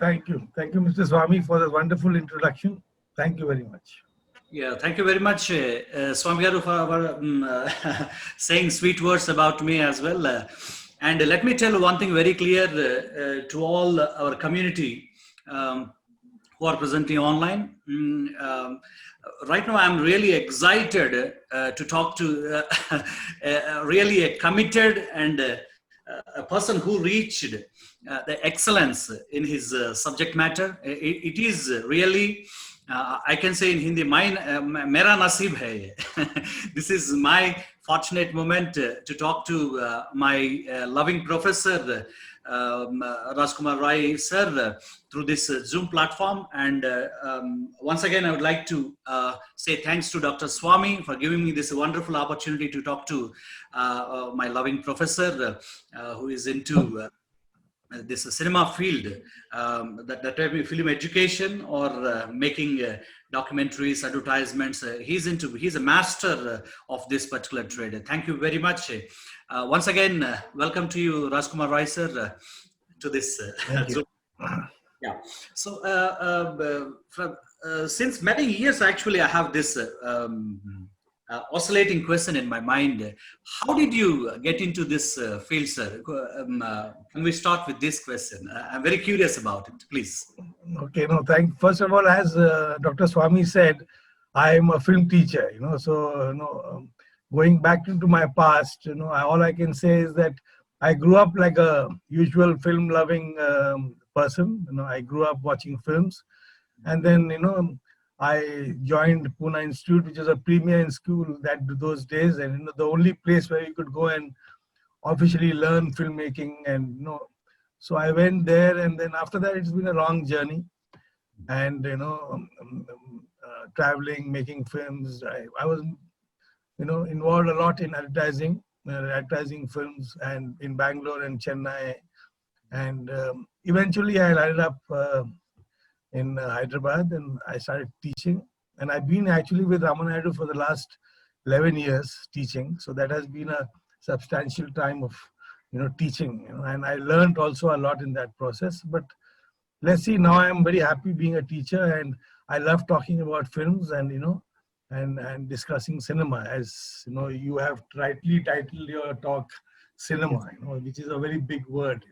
Thank you. Thank you, Mr. Swami, for the wonderful introduction. Thank you very much. Yeah, thank you very much, Swami Garu, for saying sweet words about me as well. And let me tell one thing very clear to all our community who are presenting online. Right now, I'm really excited to talk to really a committed and a person who reached the excellence in his subject matter. It is really, I can say in Hindi, mera naseeb hai ye. This is my fortunate moment to talk to my loving professor, Rajkumar Rai sir, through this Zoom platform. And once again, I would like to say thanks to Dr. Swami for giving me this wonderful opportunity to talk to my loving professor who is into this cinema field, that type of film education or making documentaries, advertisements. He's a master of this particular trade. Thank you very much. Once again, welcome to you, Rajkumar Rai sir, to this Zoom. Yeah. So since many years, actually, I have this oscillating question in my mind. How did you get into this field, sir? Can we start with this question? I'm very curious about it, please. Okay, no, first of all, as Dr. Swami said, I am a film teacher, so, going back into my past, all I can say is that I grew up like a usual film loving person. I grew up watching films, and then, I joined Pune Institute, which is a premier school those days, and the only place where you could go and officially learn filmmaking. And so I went there, and then after that, it's been a long journey, and traveling, making films. I was involved a lot in advertising films, and in Bangalore and Chennai, and eventually I ended up in Hyderabad, and I started teaching. And I've been actually with Ramanayadu for the last 11 years teaching. So that has been a substantial time of, teaching. And I learned also a lot in that process. But let's see, now I'm very happy being a teacher, and I love talking about films and, and discussing cinema. As you have rightly titled your talk cinema, which is a very big word.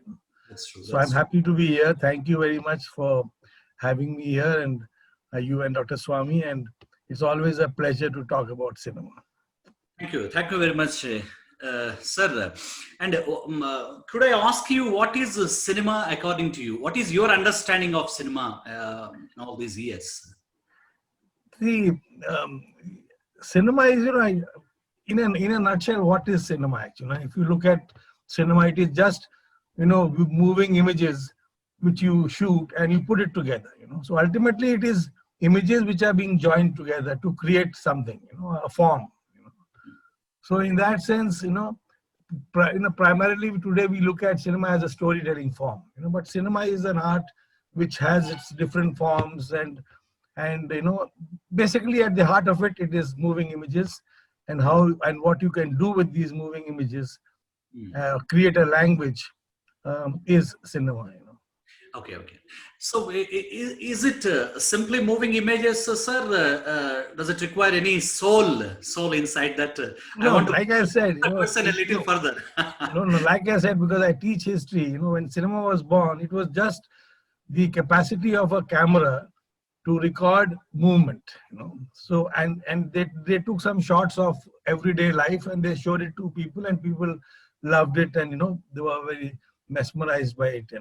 That's true. So I'm happy to be here. Thank you very much for having me here, and you and Dr. Swami, and it's always a pleasure to talk about cinema. Thank you very much, sir. And could I ask you, what is cinema according to you? What is your understanding of cinema in all these years? See, cinema is, in a nutshell, what is cinema actually? If you look at cinema, it is just, moving images which you shoot and you put it together. So ultimately, it is images which are being joined together to create something, a form. So in that sense, primarily today we look at cinema as a storytelling form. But cinema is an art which has its different forms, and basically at the heart of it, it is moving images, and how and what you can do with these moving images, create a language, is cinema. Okay. So is it simply moving images, sir? Does it require any soul inside that? No, like I said, question a little further. No, like I said, because I teach history, when cinema was born, it was just the capacity of a camera to record movement, So, and they took some shots of everyday life, and they showed it to people, and people loved it, and, they were very mesmerized by it.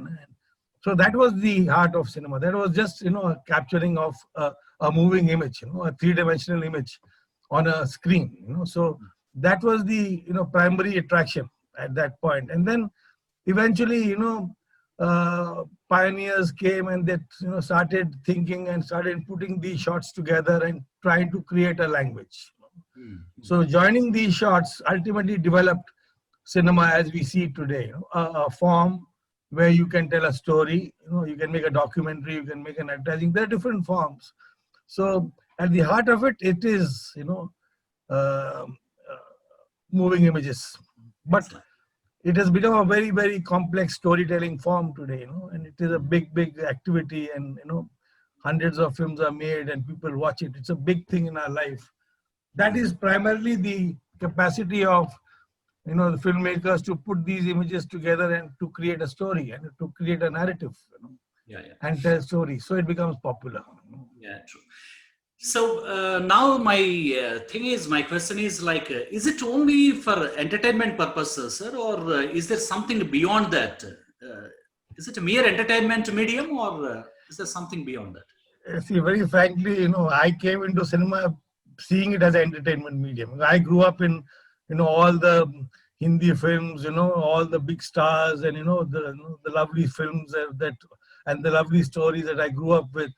So that was the heart of cinema. That was just, a capturing of a moving image, a three-dimensional image on a screen, So that was the, primary attraction at that point. And then eventually, pioneers came, and they, started thinking and started putting these shots together and trying to create a language. So joining these shots ultimately developed cinema as we see it today, a form where you can tell a story, you can make a documentary, you can make an advertising. There are different forms. So at the heart of it, it is, moving images. But it has become a very, very complex storytelling form today, and it is a big, big activity, and hundreds of films are made and people watch it. It's a big thing in our life. That is primarily the capacity of the filmmakers to put these images together and to create a story and to create a narrative, Yeah, yeah. and tell stories. So it becomes popular. Yeah, true. So now my question is like, is it only for entertainment purposes, sir, or is there something beyond that? Is it a mere entertainment medium, or is there something beyond that? See, very frankly, I came into cinema seeing it as an entertainment medium. I grew up in, all the Hindi films, all the big stars, and the lovely films that and the lovely stories that I grew up with.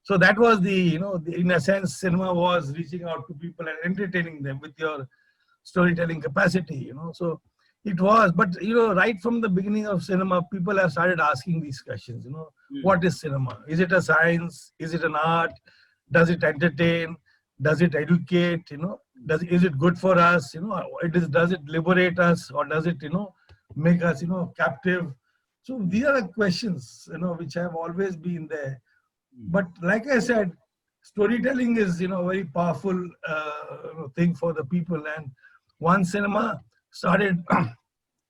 So that was in a sense, cinema was reaching out to people and entertaining them with your storytelling capacity, So it was, but right from the beginning of cinema, people have started asking these questions, what is cinema? Is it a science? Is it an art? Does it entertain? Does it educate? Is it good for us? Does it liberate us, or does it, make us, captive? So these are the questions, which have always been there. But like I said, storytelling is, a very powerful thing for the people. And once cinema started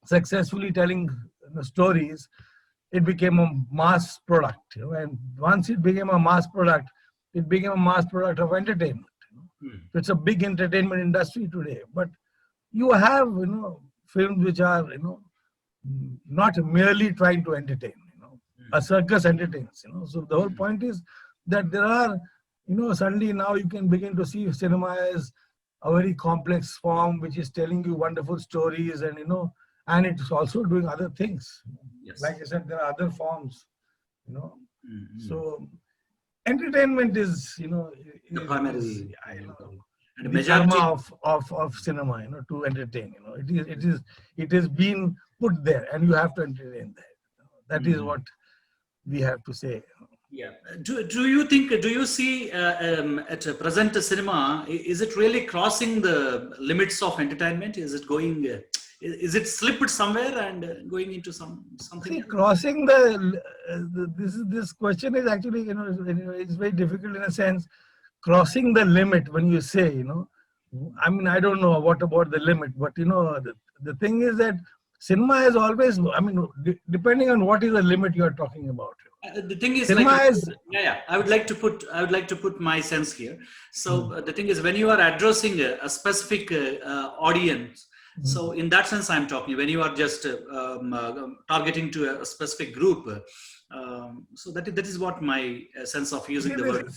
successfully telling stories, it became a mass product. And once it became a mass product, it became a mass product of entertainment. So it's a big entertainment industry today. But you have, films which are, not merely trying to entertain. A circus entertains, So the whole point is that there are, suddenly now you can begin to see cinema as a very complex form, which is telling you wonderful stories, and, and it's also doing other things. Yes. Like I said, there are other forms, So entertainment is, The primary, and the the majority karma of cinema, to entertain. It is being put there, and you have to entertain there. That is what we have to say. Yeah. Do you see at present cinema, is it really crossing the limits of entertainment? Is it going, is it slipped somewhere and going into something See, else? crossing this question is actually, it's very difficult in a sense. Crossing the limit, when you say, I mean, I don't know what about the limit, but the thing is that cinema is always, I mean, depending on what is the limit you are talking about. The thing is, cinema like, is, yeah, I would like to put my sense here. So the thing is, when you are addressing a specific audience, so in that sense, I'm talking when you are just targeting to a specific group. So that is what my sense of using the word.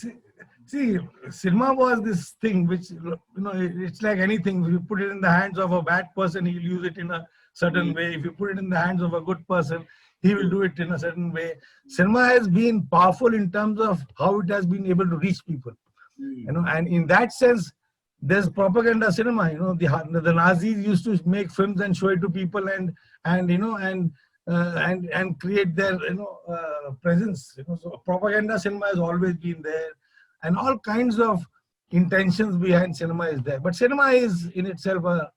See, cinema was this thing which, it's like anything. If you put it in the hands of a bad person, he'll use it in a certain way. If you put it in the hands of a good person, he will do it in a certain way. Cinema has been powerful in terms of how it has been able to reach people. And in that sense, there's propaganda cinema. The Nazis used to make films and show it to people, and create their presence. So propaganda cinema has always been there, and all kinds of intentions behind cinema is there. But cinema is in itself a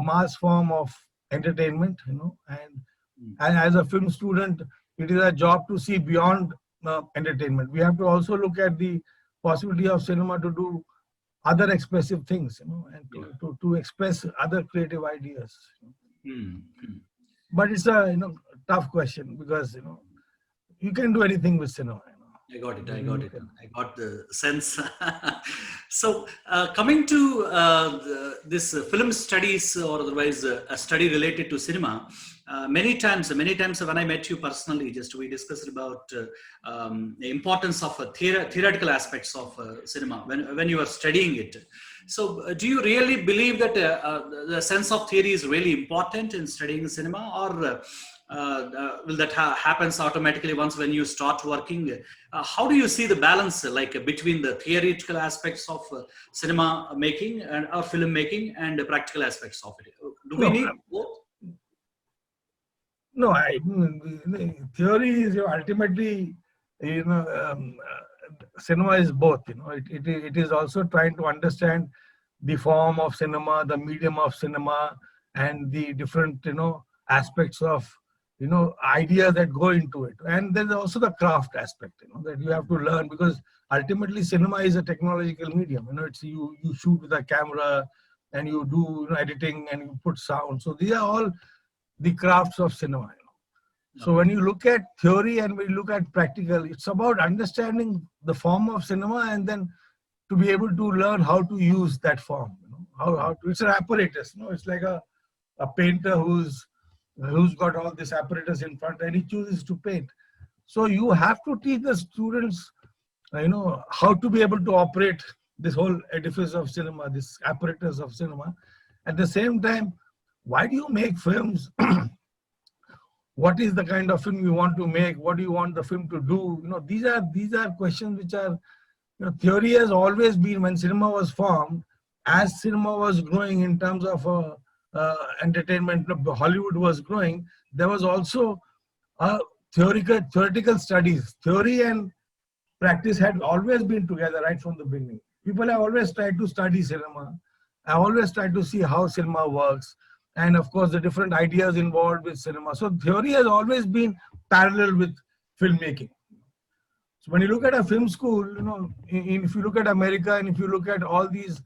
mass form of entertainment. And as a film student, it is a job to see beyond entertainment. We have to also look at the possibility of cinema to do other expressive things, and to express other creative ideas. But it's a tough question, because you can do anything with cinema. I got it. I got the sense. So coming to this film studies, or otherwise a study related to cinema, many times when I met you personally, we discussed about the importance of theoretical aspects of cinema when you are studying it. So do you really believe that the sense of theory is really important in studying cinema, or will that happens automatically once when you start working? How do you see the balance, between the theoretical aspects of cinema making or film making and the practical aspects of it? Do we need both? No, theory is ultimately, cinema is both. It is also trying to understand the form of cinema, the medium of cinema, and the different aspects of, ideas that go into it. And there's also the craft aspect, that you have to learn, because ultimately cinema is a technological medium. It's you shoot with a camera and you do editing and you put sound. So these are all the crafts of cinema. So when you look at theory and when you look at practical, it's about understanding the form of cinema and then to be able to learn how to use that form. How to, it's an apparatus. It's like a painter who's got all this apparatus in front and he chooses to paint. So you have to teach the students, how to be able to operate this whole edifice of cinema, this apparatus of cinema. At the same time, why do you make films? What is the kind of film you want to make? What do you want the film to do? These are questions which are, theory has always been, when cinema was formed, as cinema was growing in terms of entertainment, Hollywood was growing, there was also theoretical studies. Theory and practice had always been together right from the beginning. People have always tried to study cinema. I always tried to see how cinema works. And of course, the different ideas involved with cinema. So theory has always been parallel with filmmaking. So when you look at a film school, if you look at America and if you look at all these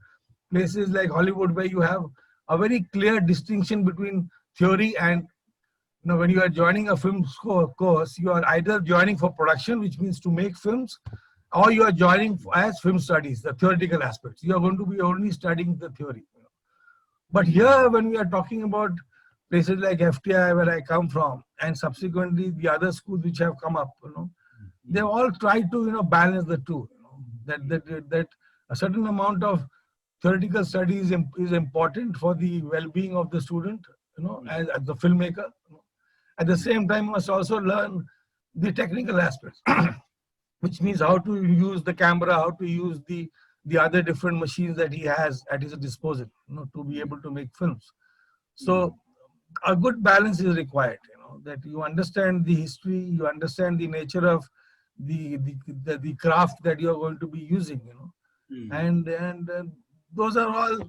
places like Hollywood, where you have a very clear distinction between theory and, when you are joining a film course, you are either joining for production, which means to make films, or you are joining as film studies, the theoretical aspects. You are going to be only studying the theory. But here, when we are talking about places like FTI, where I come from, and subsequently the other schools which have come up, they all try to, balance the two. That a certain amount of theoretical studies is important for the well-being of the student, as the filmmaker. At the same time, you must also learn the technical aspects, which means how to use the camera, how to use the other different machines that he has at his disposal, to be able to make films. So a good balance is required, that you understand the history, you understand the nature of the craft that you are going to be using, and those are all,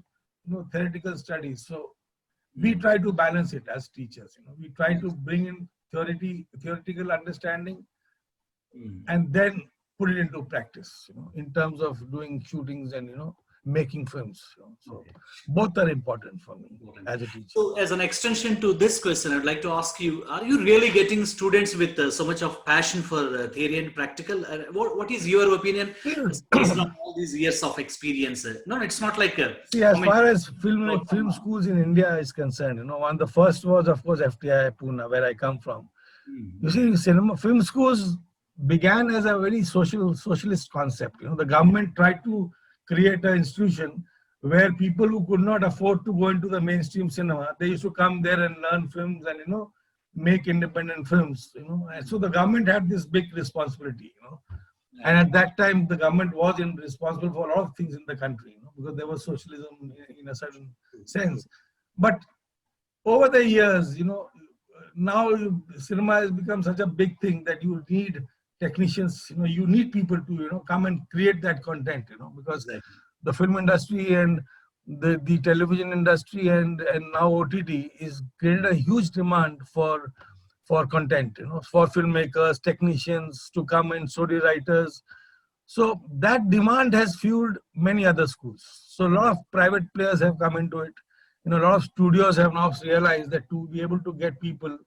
theoretical studies. So we try to balance it as teachers, we try to bring in theoretical understanding and then put it into practice, in terms of doing shootings and, making films. So both are important for me as a teacher. So as an extension to this question, I'd like to ask you, are you really getting students with so much of passion for theory and practical? What is your opinion based on all these years of experience? No, it's not like see, as far as film schools in India is concerned, one of the first was, of course, FTI Pune, where I come from. You see, film schools began as a very socialist concept. The government tried to create an institution where people who could not afford to go into the mainstream cinema, they used to come there and learn films and, make independent films, And so the government had this big responsibility, And at that time, the government was responsible for a lot of things in the country, because there was socialism in a certain sense. But over the years, now cinema has become such a big thing that you need technicians, you need people to, come and create that content, because the film industry and the television industry and now OTT is created a huge demand for content, for filmmakers, technicians to come and story writers. So that demand has fueled many other schools. So a lot of private players have come into it. A lot of studios have now realized that to be able to get people,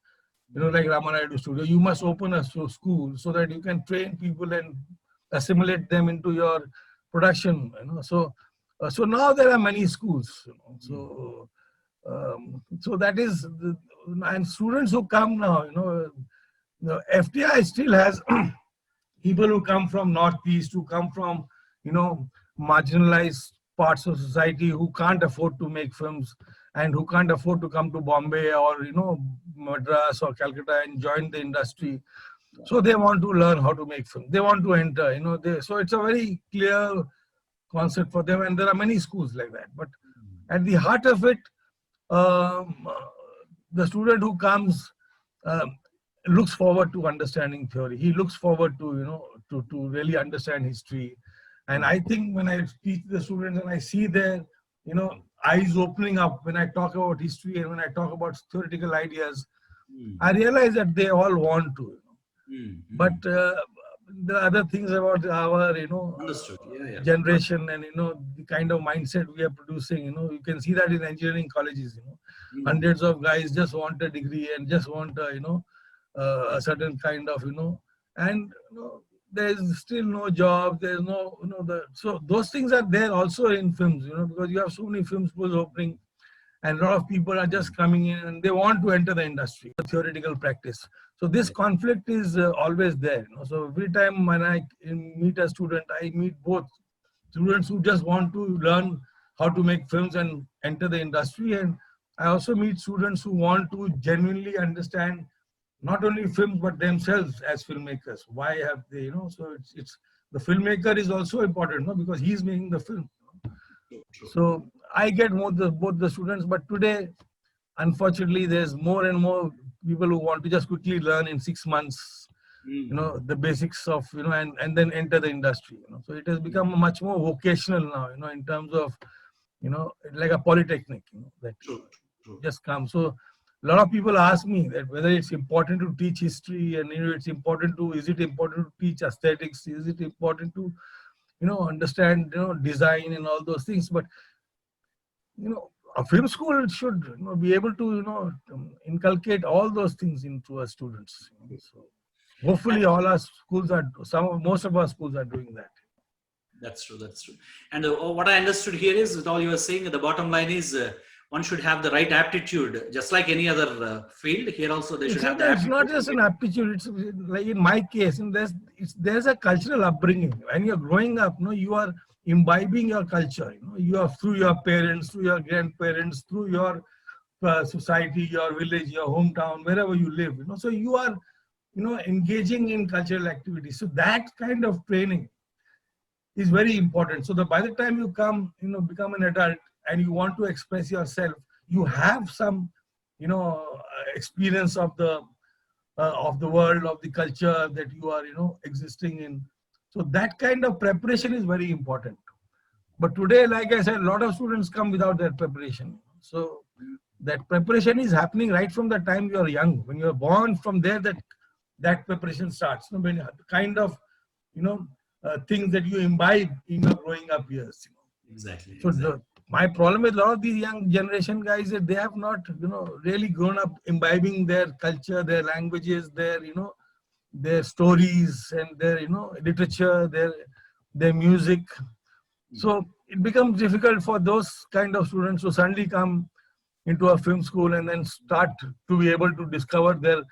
like Ramanaidu Studio, you must open a school so that you can train people and assimilate them into your production. So now there are many schools. So that is, and students who come now, FTI still has people who come from Northeast, who come from, marginalized parts of society, who can't afford to make films and who can't afford to come to Bombay or, Madras or Calcutta and join the industry. So they want to learn how to make film. They want to enter, so it's a very clear concept for them. And there are many schools like that. But at the heart of it, the student who comes looks forward to understanding theory. He looks forward to, to really understand history. And I think when I teach the students and I see their, eyes opening up when I talk about history and when I talk about theoretical ideas, I realized that they all want to, but Mm. there are other things about our, Understood. Yeah. generation and, the kind of mindset we are producing, you can see that in engineering colleges, Mm. hundreds of guys just want a degree and just want, a certain kind of, and, there's still no job, there's no, so those things are there also in films, because you have so many film schools opening and a lot of people are just coming in and they want to enter the industry, theoretical practice. So this conflict is always there. So every time when I meet a student, I meet both students who just want to learn how to make films and enter the industry, and I also meet students who want to genuinely understand not only films but themselves as filmmakers. Why have they, so it's the filmmaker is also important, because he's making the film. True. So I get both the students, but today, unfortunately, there's more and more people who want to just quickly learn in 6 months, the basics of, and then enter the industry. So it has become much more vocational now, in terms of, like a polytechnic, that True. just come. So a lot of people ask me that whether it's important to teach history, and is it important to teach aesthetics? Is it important to understand design and all those things? But a film school should be able to inculcate all those things into our students. So hopefully all our schools are, most of our schools are doing that. That's true. And what I understood here is, with all you were saying, the bottom line is one should have the right aptitude, just like any other field. Here also they should have the It's not just an aptitude. It's like in my case, and there's a cultural upbringing. When you're growing up, you are imbibing your culture. You are through your parents, through your grandparents, through your society, your village, your hometown, wherever you live. So you are, engaging in cultural activities. So that kind of training is very important. So that by the time you come, become an adult and you want to express yourself, you have some, experience of the world, of the culture that you are, existing in. So that kind of preparation is very important. But today, like I said, a lot of students come without that preparation. So that preparation is happening right from the time you are young. When you are born, from there, that preparation starts. When the kind of, things that you imbibe in your growing up years. Exactly. So my problem with a lot of these young generation guys is they have not, really grown up imbibing their culture, their languages, their stories and their, literature, their music. So it becomes difficult for those kind of students to suddenly come into a film school and then start to be able to discover their,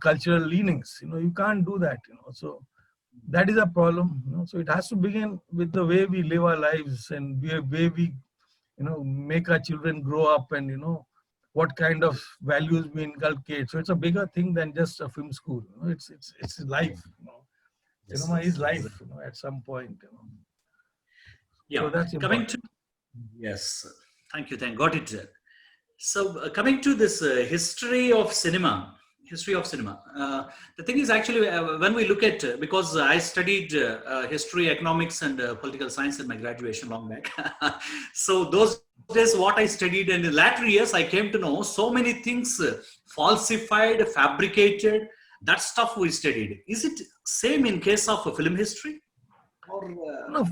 cultural leanings. You can't do that. So that is a problem. So it has to begin with the way we live our lives and the way we, make our children grow up, and what kind of values we inculcate. So it's a bigger thing than just a film school. It's life. Yes, Cinema is life. exactly. At some point. Yeah. So that's important. Yes. Thank you. Got it. So coming to this history of cinema. The thing is, actually, when we look at, because I studied history, economics, and political science in my graduation long back. So those days, what I studied, and in latter years, I came to know so many things falsified, fabricated. That stuff we studied. Is it same in case of film history? Or No,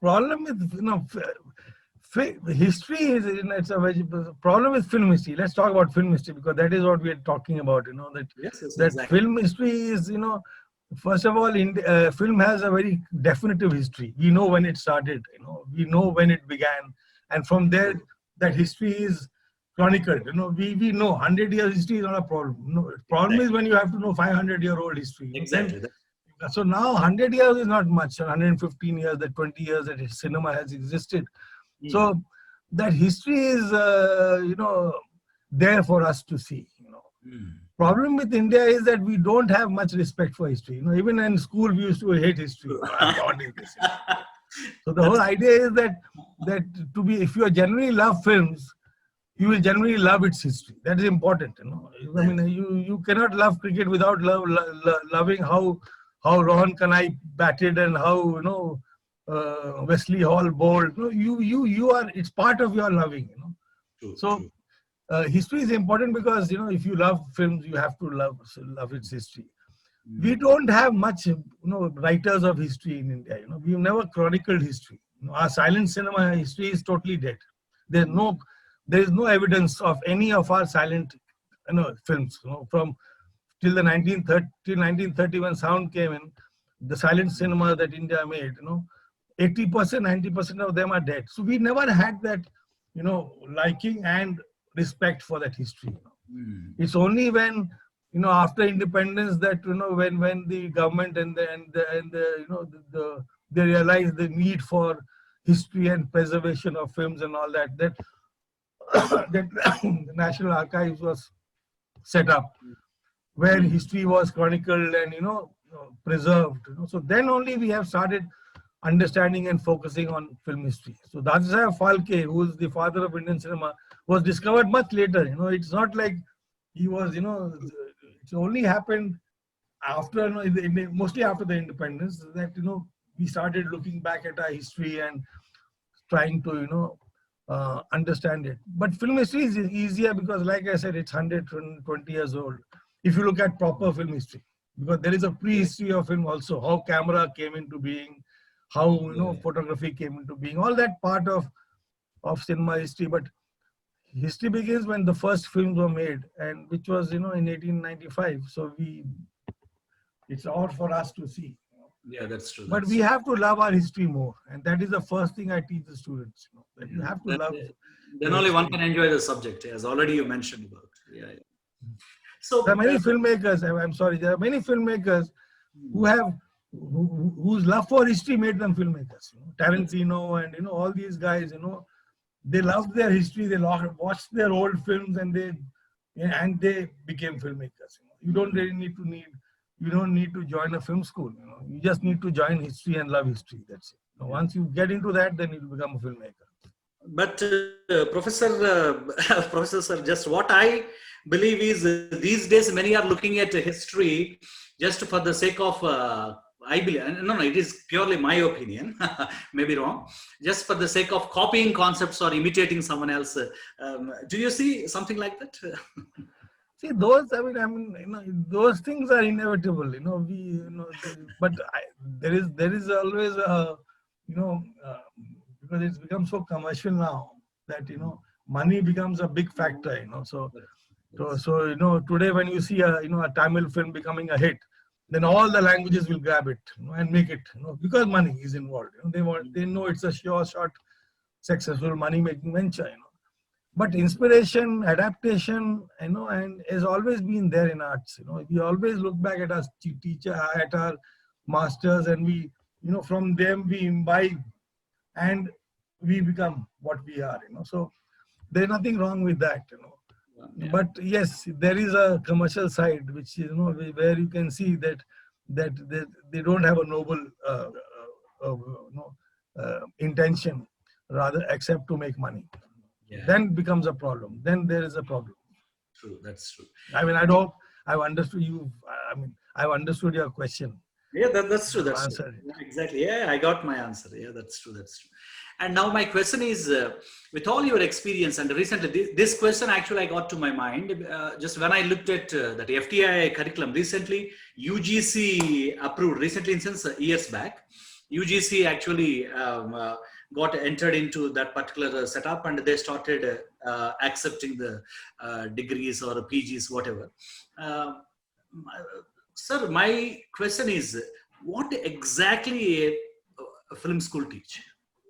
problem with history is, it's a problem with film history. Let's talk about film history, because that is what we are talking about. That exactly. Film history is, first of all, film has a very definitive history. We know when it started. We know when it began, and from there, that history is chronicled. We know 100 years history is not a problem. Problem is when you have to know 500-year-old history. Exactly. So now 100 years is not much. 115 years, that 20 years that cinema has existed. So that history is, there for us to see. Problem with India is that we don't have much respect for history. Even in school, we used to hate history. So the whole idea is that if you genuinely love films, you will genuinely love its history. That is important. I mean, you cannot love cricket without loving how Rohan Kanai batted and how Wesley Hall bowled. You are. It's part of your loving. So history is important because, if you love films, you have to love its history. We don't have much, writers of history in India. We've never chronicled history. Our silent cinema history is totally dead. There is no evidence of any of our silent, films. From till the 1930 when sound came in, the silent cinema that India made, 80%, 90% of them are dead. So we never had that, liking and respect for that history. It's only when, after independence that, when the government and they realized the need for history and preservation of films and all that, that the National Archives was set up, where history was chronicled and, preserved. So then only we have started understanding and focusing on film history. So Dadasaheb Phalke, who is the father of Indian cinema, was discovered much later. It's not like he was, it's only happened after, mostly after the independence, that, we started looking back at our history and trying to, understand it. But film history is easier because, like I said, it's 120 years old. If you look at proper film history, because there is a prehistory of film also, how camera came into being, how, photography came into being, all that part of cinema history. But history begins when the first films were made, and which was, in 1895. So it's all for us to see. Yeah, that's true. But we have to love our history more, and that is the first thing I teach the students. That you have to love. Then only one can enjoy the subject, as already you mentioned about. Yeah. So there are many filmmakers. I'm sorry. There are many filmmakers whose love for history made them filmmakers. Tarantino and all these guys. They loved their history. They watched their old films, and they became filmmakers. You don't really you don't need to join a film school. You just need to join history and love history. That's it. Once you get into that, then you become a filmmaker. But Professor Sir, just what I believe is these days many are looking at history just for the sake of, I believe, no, it is purely my opinion, maybe wrong, just for the sake of copying concepts or imitating someone else. Do you see something like that? See, those, those things are inevitable, but there is always a, because it's become so commercial now that, money becomes a big factor, So today when you see a Tamil film becoming a hit, then all the languages will grab it, and make it, because money is involved. They know it's a sure shot, successful money-making venture, But inspiration, adaptation, and has always been there in arts. We always look back at our teacher, at our masters, and we, from them we imbibe, and we become what we are. So there's nothing wrong with that. Yeah. But yes, there is a commercial side, which where you can see that they don't have a noble intention, rather, except to make money. Yeah. Then becomes a problem. Then there is a problem. True, that's true. I hope I've understood you. I've understood your question. Yeah, that's true. That's true. Yeah, exactly. Yeah, I got my answer. Yeah, that's true. That's true. And now my question is, with all your experience, and recently this question actually I got to my mind just when I looked at that FTI curriculum recently, UGC approved recently, since years back, UGC actually got entered into that particular setup, and they started accepting the degrees or PGs, whatever. Sir, my question is, what exactly a film school teach?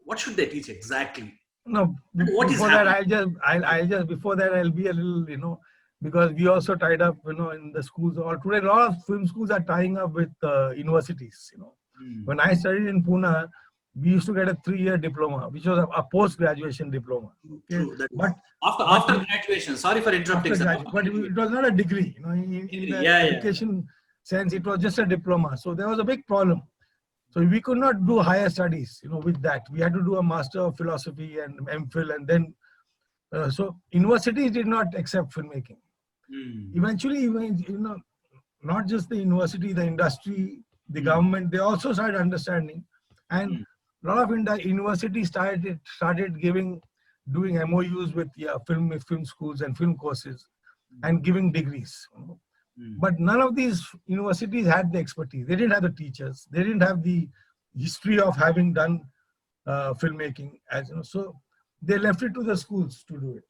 What should they teach exactly? No, before that, I'll be a little, because we also tied up, in the schools. Or today, a lot of film schools are tying up with universities. When I studied in Pune, we used to get a 3-year diploma, which was a post-graduation diploma. Okay? True, but after graduation, sorry for interrupting. But it was not a degree. In the education sense, it was just a diploma. So there was a big problem. So we could not do higher studies, with that. We had to do a Master of Philosophy and MPhil, and then, so universities did not accept filmmaking. Eventually, not just the university, the industry, the government, they also started understanding. And a lot of universities started giving doing MOUs with film schools and film courses and giving degrees. But none of these universities had the expertise. They didn't have the teachers. They didn't have the history of having done filmmaking, so they left it to the schools to do it.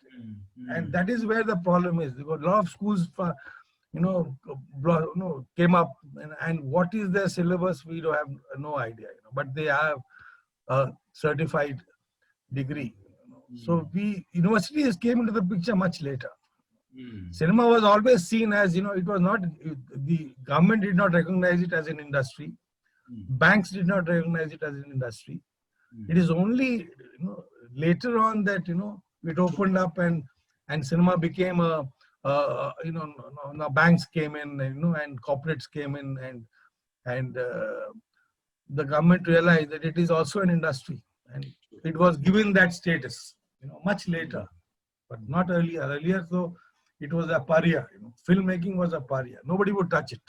And that is where the problem is, because a lot of schools came up, and what is their syllabus, we don't have no idea, but they have a certified degree. So universities came into the picture much later. Cinema was always seen as, it was not, the government did not recognize it as an industry. Banks did not recognize it as an industry. It is only later on that it opened up, and cinema became now banks came in, and corporates came in, and the government realized that it is also an industry, and it was given that status much later, but not earlier. Earlier, so it was a pariah. Filmmaking was a pariah. Nobody would touch it.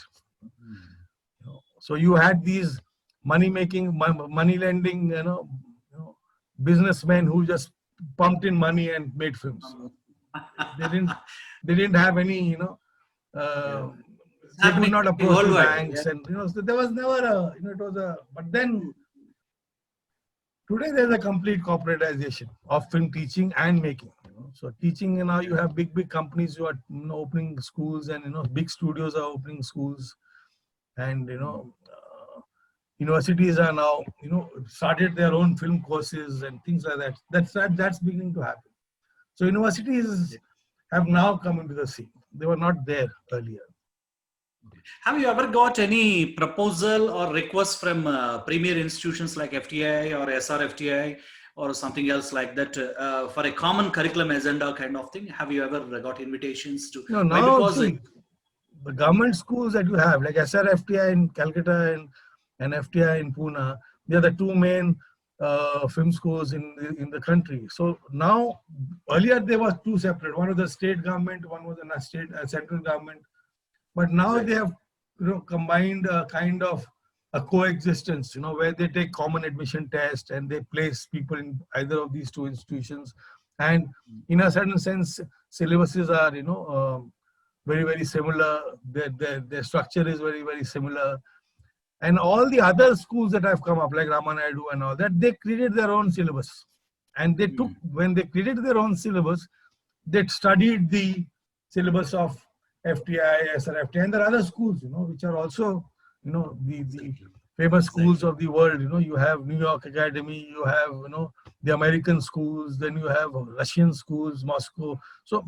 So you had these money-making, money-lending, businessmen who just pumped in money and made films. They didn't have any, they could not approach the banks, and so there was never but then today there's a complete corporatization of film teaching and making. So teaching, now you have big companies who are opening schools, and big studios are opening schools, and universities are now started their own film courses and things like that. That's beginning to happen. So universities have now come into the scene. They were not there earlier. Have you ever got any proposal or request from premier institutions like FTI or SRFTI or something else like that for a common curriculum agenda kind of thing? Have you ever got invitations to? No, now the government schools that you have, like SRFTI in Calcutta and FTI in Pune, they are the two main film schools in the country. So now, earlier there was two separate. One was the state government, one was the central government. But now they have combined a kind of a coexistence, where they take common admission test and they place people in either of these two institutions. And in a certain sense, syllabuses are, very, very similar. Their structure is very, very similar. And all the other schools that have come up, like Ramanaidu and all that, they created their own syllabus. And they took, when they created their own syllabus, they studied the syllabus of FTI, SRFTI, and there are other schools, which are also, the famous schools of the world. You have New York Academy, you have, the American schools, then you have Russian schools, Moscow. So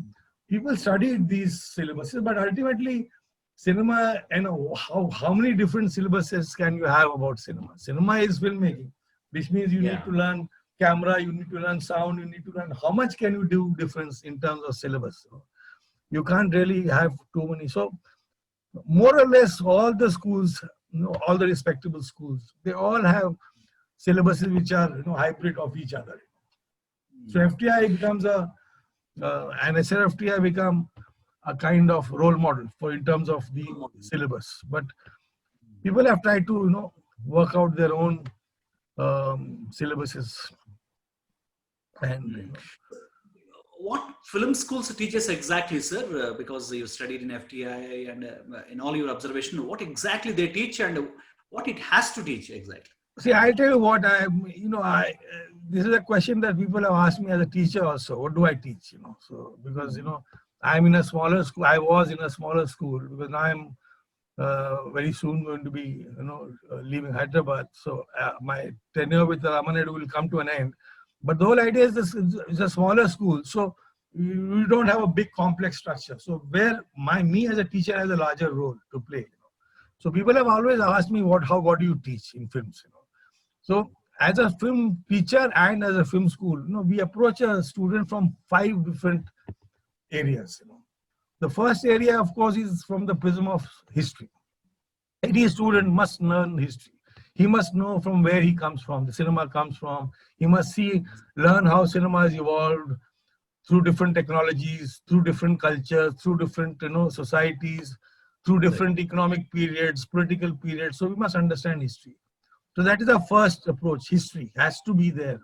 people studied these syllabuses, but ultimately, cinema, how many different syllabuses can you have about cinema? Cinema is filmmaking, which means you need to learn camera, you need to learn sound, you need to learn how much can you do difference in terms of syllabus. You can't really have too many. So more or less all the schools, all the respectable schools, they all have syllabuses which are hybrid of each other. So FTI becomes and SRFTI become a kind of role model in terms of the syllabus. But people have tried to work out their own syllabuses. And what film schools teaches exactly, sir? Because you studied in FTI and in all your observation, what exactly they teach and what it has to teach exactly? See, I'll tell you what this is a question that people have asked me as a teacher also. What do I teach? So because I'm in a smaller school. I was in a smaller school because now I'm very soon going to be leaving Hyderabad. So my tenure with Ramanaidu will come to an end. But the whole idea is this is a smaller school, so we don't have a big complex structure. So where me as a teacher has a larger role to play. So people have always asked me what do you teach in films? So as a film teacher and as a film school, we approach a student from 5 different areas. The first area, of course, is from the prism of history. Any student must learn history. He must know from where he comes from, the cinema comes from. He must learn how cinema has evolved through different technologies, through different cultures, through different societies, through different economic periods, political periods. So we must understand history. So that is our first approach. History has to be there.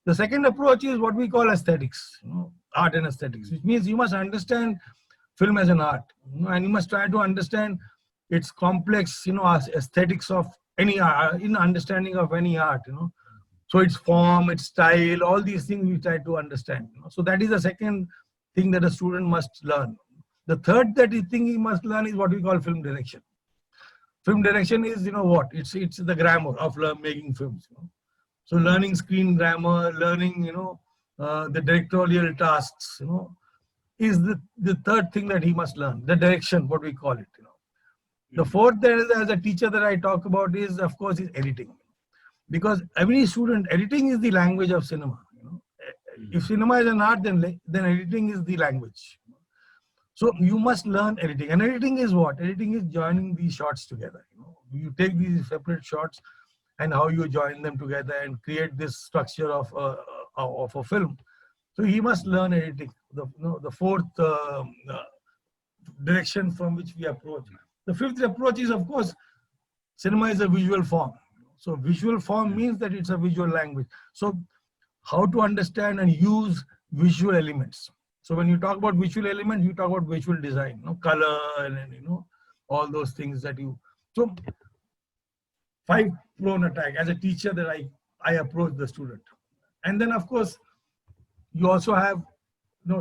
The second approach is what we call aesthetics, art and aesthetics, which means you must understand film as an art, and you must try to understand its complex, aesthetics of any art, in understanding of any art, So its form, its style, all these things we try to understand. So that is the second thing that a student must learn. The third thing he must learn is what we call film direction. Film direction is, what? It's the grammar of making films. So learning screen grammar, learning, the directorial tasks, is the third thing that he must learn. The direction, what we call it. The fourth, that is, as a teacher that I talk about, is of course is editing, because every student, editing is the language of cinema. If cinema is an art, then editing is the language. So you must learn editing, and editing is what? Editing is joining these shots together. You take these separate shots and how you join them together and create this structure of a film. So he must learn editing. The fourth direction from which we approach. The fifth approach is, of course, cinema is a visual form. So visual form means that it's a visual language. So how to understand and use visual elements. So when you talk about visual elements, you talk about visual design, color and all those things that you. So 5-pronged attack as a teacher that I approach the student. And then of course you also have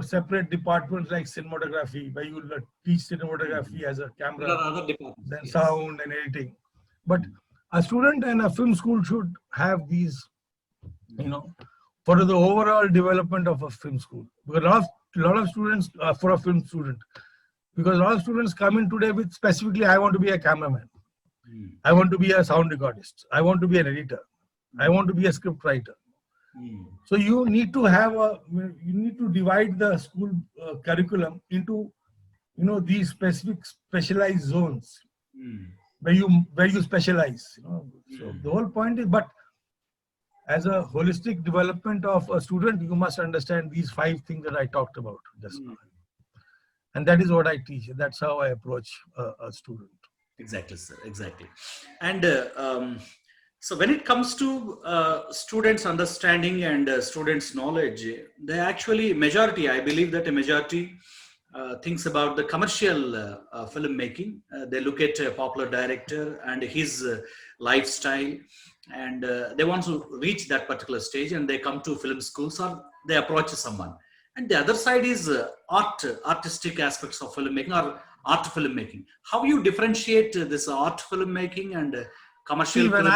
separate departments like cinematography, where you will teach cinematography as a camera, other departments, then sound and editing. But a student and a film school should have these, for the overall development of a film school. Because a lot of students for a film student, because a lot of students come in today with specifically, I want to be a cameraman, I want to be a sound recordist, I want to be an editor, I want to be a script writer. So you need to divide the school curriculum into, these specialized zones where you specialize. So the whole point is, but as a holistic development of a student, you must understand these 5 things that I talked about just now. And that is what I teach. That's how I approach a student. Exactly, sir. Exactly. And so when it comes to students' understanding and students' knowledge, they actually, I believe that a majority thinks about the commercial filmmaking. They look at a popular director and his lifestyle, and they want to reach that particular stage, and they come to film schools or they approach someone. And the other side is artistic aspects of filmmaking or art filmmaking. How you differentiate this art filmmaking and commercial? See, when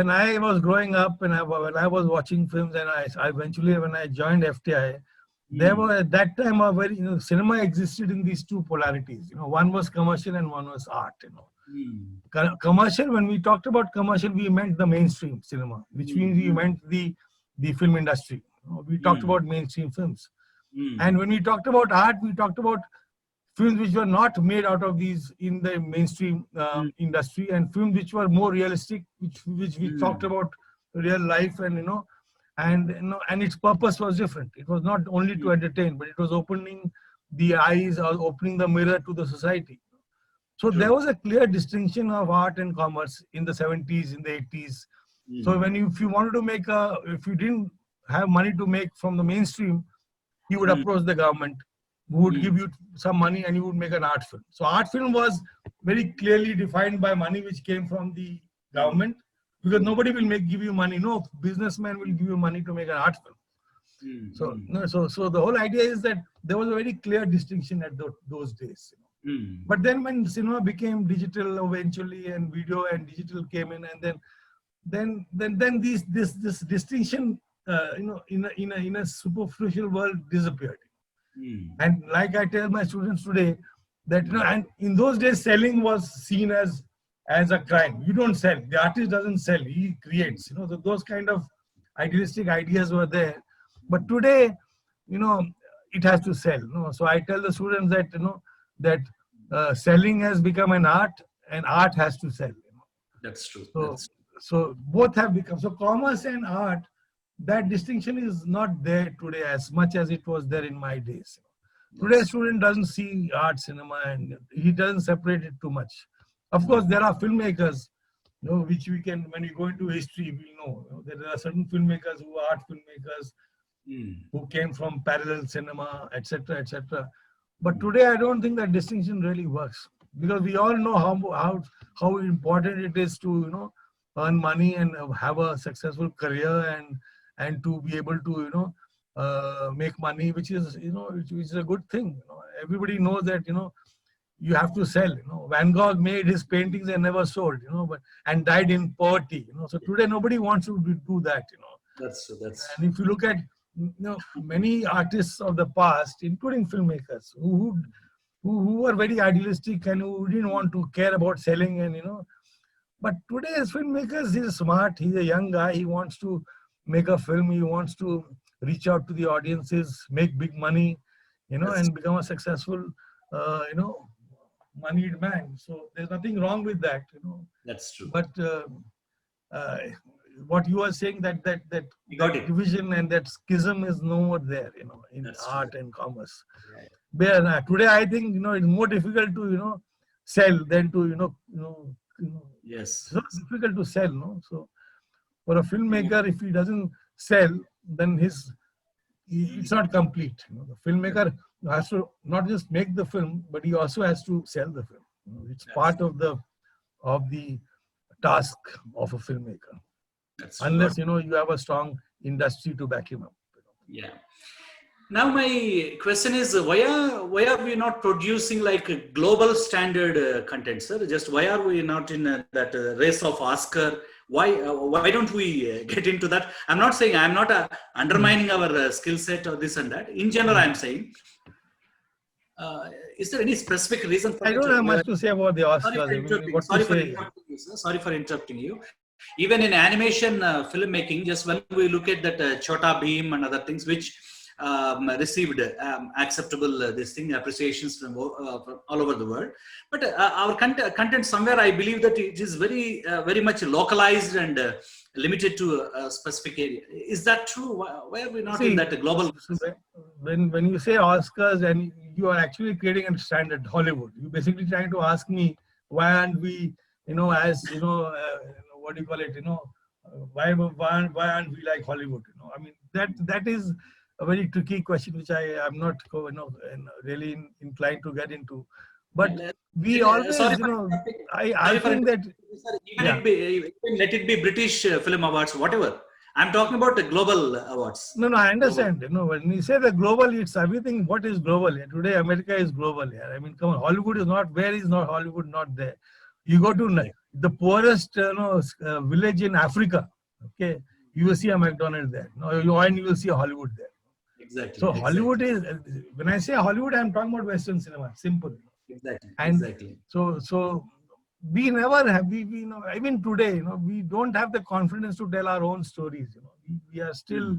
I was growing up and when I was watching films, and I eventually, when I joined FTI, there were at that time cinema existed in these 2 polarities. One was commercial and one was art. Commercial, when we talked about commercial, we meant the mainstream cinema, which means we meant the film industry. We talked about mainstream films. And when we talked about art, we talked about films which were not made out of these in the mainstream industry, and films which were more realistic, which we talked about real life, and its purpose was different. It was not only to entertain, but it was opening the eyes or opening the mirror to the society. So there was a clear distinction of art and commerce in the 70s, in the 80s. So if you wanted to if you didn't have money to make from the mainstream, you would approach the government, who would give you some money, and you would make an art film. So art film was very clearly defined by money which came from the government, because nobody will give you money. No businessman will give you money to make an art film. So the whole idea is that there was a very clear distinction at those days. But then when cinema became digital eventually, and video and digital came in, and then this distinction in a superficial world disappeared. And like I tell my students today, that and in those days selling was seen as a crime. You don't sell. The artist doesn't sell. He creates. Those kind of idealistic ideas were there. But today, it has to sell. So I tell the students that selling has become an art, and art has to sell. That's true. So both have become. So commerce and art, that distinction is not there today as much as it was there in my days. Today's student doesn't see art, cinema, and he doesn't separate it too much. Of course, there are filmmakers which we can, when we go into history, we know, there are certain filmmakers who are art filmmakers who came from parallel cinema, etc., etc. But today, I don't think that distinction really works, because we all know how important it is to earn money and have a successful career, and to be able to make money, which is which is a good thing. Everybody knows that you have to sell. Van Gogh made his paintings and never sold. And died in poverty. So today nobody wants to do that. That's And if you look at many artists of the past, including filmmakers, who were very idealistic and who didn't want to care about selling, and but today's filmmakers, he's smart, he's a young guy, he wants to make a film, he wants to reach out to the audiences, make big money, and become a successful, moneyed man. So there's nothing wrong with that, That's true. But uh, what you are saying, that You got it. division and that schism is no more there, in That's art and commerce. Right. Where today I think it's more difficult to sell than to Yes. it's so difficult to sell, no? So for a filmmaker, if he doesn't sell, then it's not complete. The filmmaker has to not just make the film, but he also has to sell the film. It's part of the task of a filmmaker. That's Unless you have a strong industry to back him up. Yeah. Now my question is, why are we not producing like a global standard content, sir? Just why are we not in that race of Oscar? Why don't we get into that? I'm not saying, I'm not undermining our skill set or this and that. In general, I'm saying, is there any specific reason for I don't have much to say about the Oscars. Sorry for interrupting you. Even in animation filmmaking, just when we look at that Chota Bheem and other things, which received acceptable appreciations from all over the world, but our content somewhere, I believe that it is very much localized and limited to a specific area. Is that true? Why are we not in that global? When you say Oscars, and you are actually creating a standard Hollywood, you're basically trying to ask me, why aren't we, what do you call it? Why aren't we like Hollywood? I mean, that is a very tricky question, which I am not really inclined to get into. But we always, I think that even let it be British Film Awards, whatever. I'm talking about the global awards. No, I understand. When you say the global, it's everything. What is global? Today, America is global. I mean, come on, Hollywood is not. Where is not Hollywood? Not there. You go to the poorest village in Africa. Okay, you will see a McDonald's there. And you will see a Hollywood there. Exactly. So Hollywood is, when I say Hollywood, I'm talking about Western cinema. Simple. Exactly. So we never have. Even today, we don't have the confidence to tell our own stories. We are still,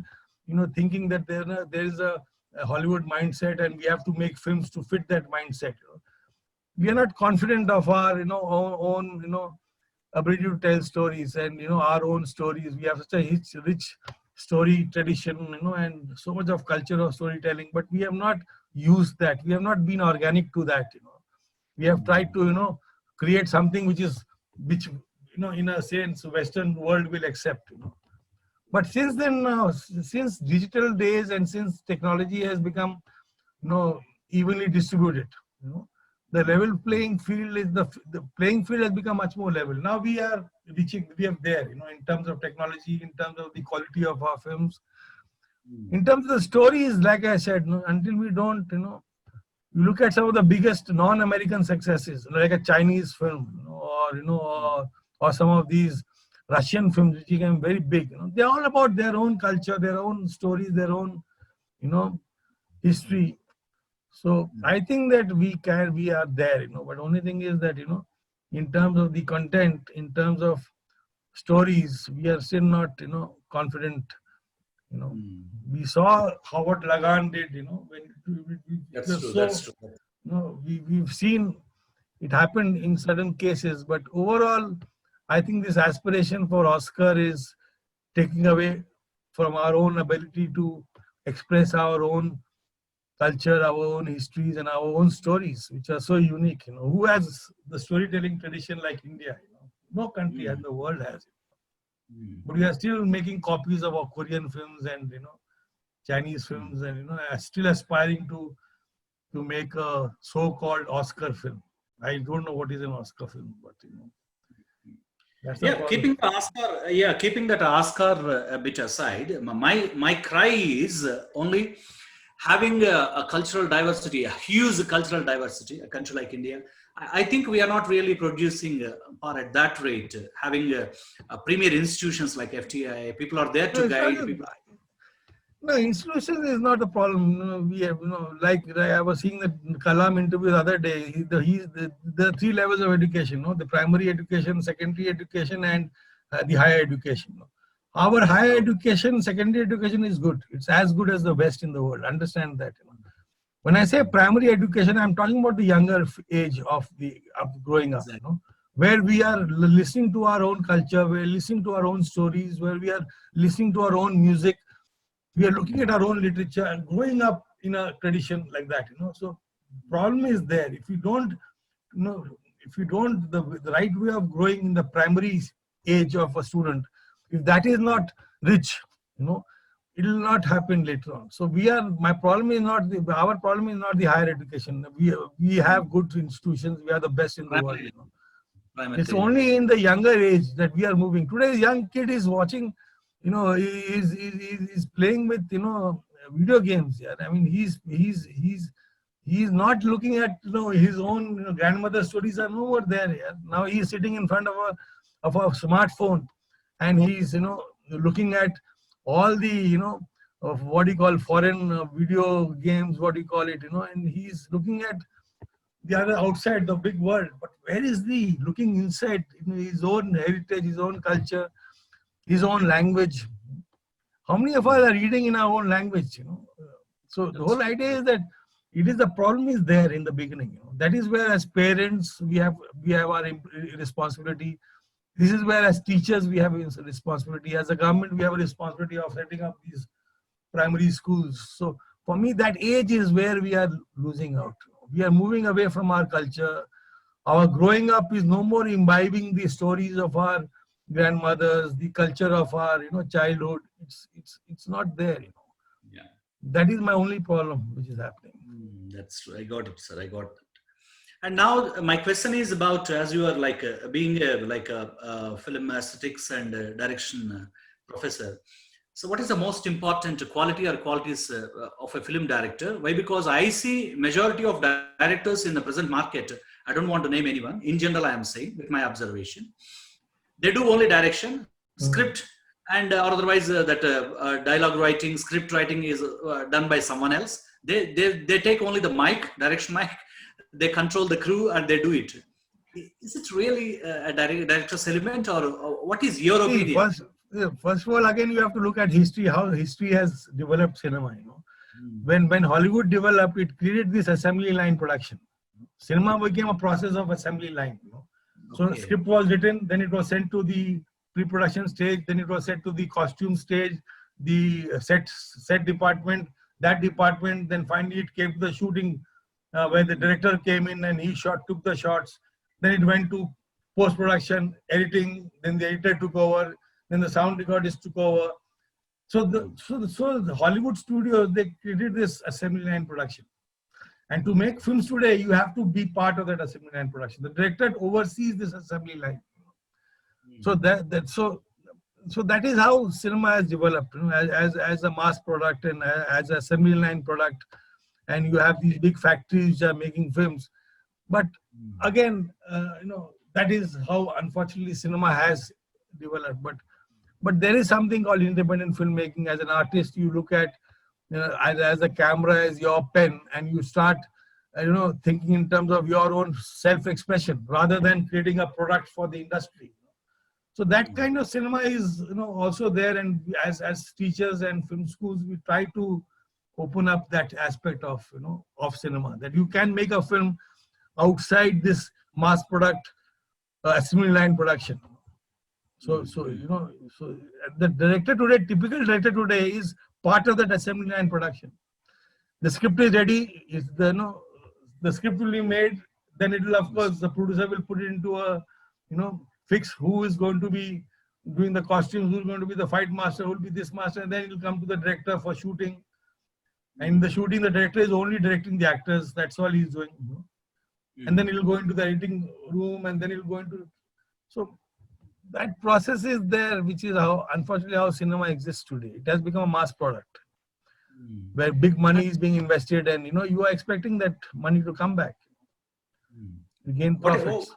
thinking that there is a Hollywood mindset, and we have to make films to fit that mindset. We are not confident of our, own ability to tell stories, and our own stories. We have such a rich story tradition, and so much of culture of storytelling, but we have not used that. We have not been organic to that. We have tried to, create something which in a sense, Western world will accept. But since then, since digital days and since technology has become, evenly distributed, the level playing field is the playing field has become much more level. Now we are there, in terms of technology, in terms of the quality of our films, in terms of the stories. Like I said, until we don't, you look at some of the biggest non-American successes, like a Chinese film, or some of these Russian films which became very big. They're all about their own culture, their own stories, their own, history. So I think that we are there, but only thing is that, in terms of the content, in terms of stories, we are still not, confident. We saw how what Lagan did, when that's true. We've seen it happen in certain cases, but overall, I think this aspiration for Oscar is taking away from our own ability to express our own culture, our own histories, and our own stories, which are so unique. Who has the storytelling tradition like India? No country in the world has it. But Mm. we are still making copies of our Korean films and Chinese films, and are still aspiring to make a so-called Oscar film. I don't know what is an Oscar film, but that's the Yeah, problem. keeping the Oscar, keeping that Oscar a bit aside, my cry is only having a cultural diversity, a huge cultural diversity, a country like India. I think we are not really producing or at that rate, having premier institutions like FTI. People are there No, to it's not guide people. no, institution is not the problem. We have, like I was seeing the Kalam interview the other day. The three levels of education, the primary education, secondary education, and the higher education. Our higher education, secondary education is good. It's as good as the best in the world. Understand that. When I say primary education, I'm talking about the younger age of growing up. Exactly. Where we are listening to our own culture, we're listening to our own stories, where we are listening to our own music, we are looking at our own literature and growing up in a tradition like that. So problem is there. If you don't, the right way of growing in the primary age of a student, if that is not rich, it will not happen later on. So my problem is not our problem is not the higher education. We have good institutions. We are the best in the world. It's Primarily. only in the younger age that we are moving. Today's young kid is watching, he's playing with, video games. Yeah, I mean, he's not looking at, his own grandmother stories are nowhere there. Yeah. Now he's sitting in front of a smartphone, and he's looking at all the of what you call foreign video games, what you call it, and he's looking at the other outside the big world. But where is the looking inside his own heritage, his own culture, his own language? How many of us are reading in our own language? So the whole idea is that the problem is there in the beginning. That is where, as parents, we have our responsibility. This is where, as teachers, we have a responsibility. As a government, we have a responsibility of setting up these primary schools. So for me, that age is where we are losing out. We are moving away from our culture. Our growing up is no more imbibing the stories of our grandmothers, the culture of our childhood. It's not there. Yeah. That is my only problem which is happening. That's true. I got it, sir. I got that. And now my question is about, as you are like being like a film aesthetics and direction professor. So what is the most important quality or qualities of a film director? Why? Because I see majority of directors in the present market. I don't want to name anyone. In general, I am saying with my observation, they do only direction, script, and or otherwise that dialogue writing, script writing is done by someone else. They take only the mic, direction mic. They control the crew and they do it. Is it really a director's element, or what is your opinion? First of all, again, you have to look at history, how history has developed cinema. When Hollywood developed, it created this assembly line production. Cinema became a process of assembly line. So Okay. script was written, then it was sent to the pre-production stage, then it was sent to the costume stage, the set department, that department, then finally it came to the shooting, where the director came in and he took the shots. Then it went to post-production, editing, then the editor took over, then the sound recordist took over. So the Hollywood studios, they created this assembly line production. And to make films today, you have to be part of that assembly line production. The director oversees this assembly line. So that is how cinema has developed, as a mass product and as an assembly line product. And you have these big factories which are making films. But again, that is how, unfortunately, cinema has developed. But there is something called independent filmmaking. As an artist, you look at, as a camera as your pen, and you start, thinking in terms of your own self-expression rather than creating a product for the industry. So that kind of cinema is, also there. And as teachers and film schools, we try to open up that aspect of, of cinema, that you can make a film outside this mass product assembly line production. So the director today, typical director today, is part of that assembly line production. The script is ready. The script will be made. Then it will, of course, the producer will put it into a, fix who is going to be doing the costumes, who's going to be the fight master, who will be this master, and then it will come to the director for shooting. And in the shooting, the director is only directing the actors. That's all he's doing. And then he'll go into the editing room, and then he'll go into. So that process is there, which is how, unfortunately, how cinema exists today. It has become a mass product where big money is being invested, and you are expecting that money to come back. You gain profits.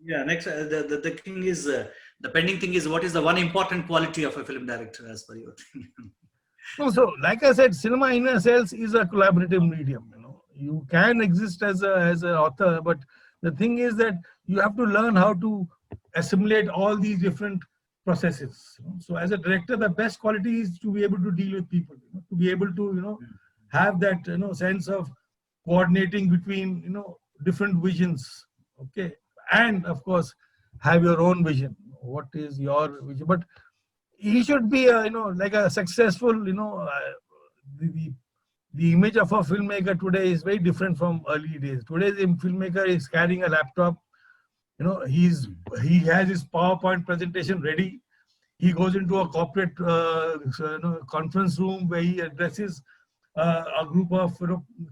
Yeah. Next, the thing is, the pending thing is, what is the one important quality of a film director, as per your opinion? No, so like I said, cinema in itself is a collaborative medium. You can exist as an author, but the thing is that you have to learn how to assimilate all these different processes. So as a director, the best quality is to be able to deal with people, to be able to have that sense of coordinating between different visions. Okay, and of course have your own vision. What is your vision? But he should be like a successful the image of a filmmaker today is very different from early days. Today's filmmaker is carrying a laptop. He has his PowerPoint presentation ready. He goes into a corporate conference room where he addresses a group of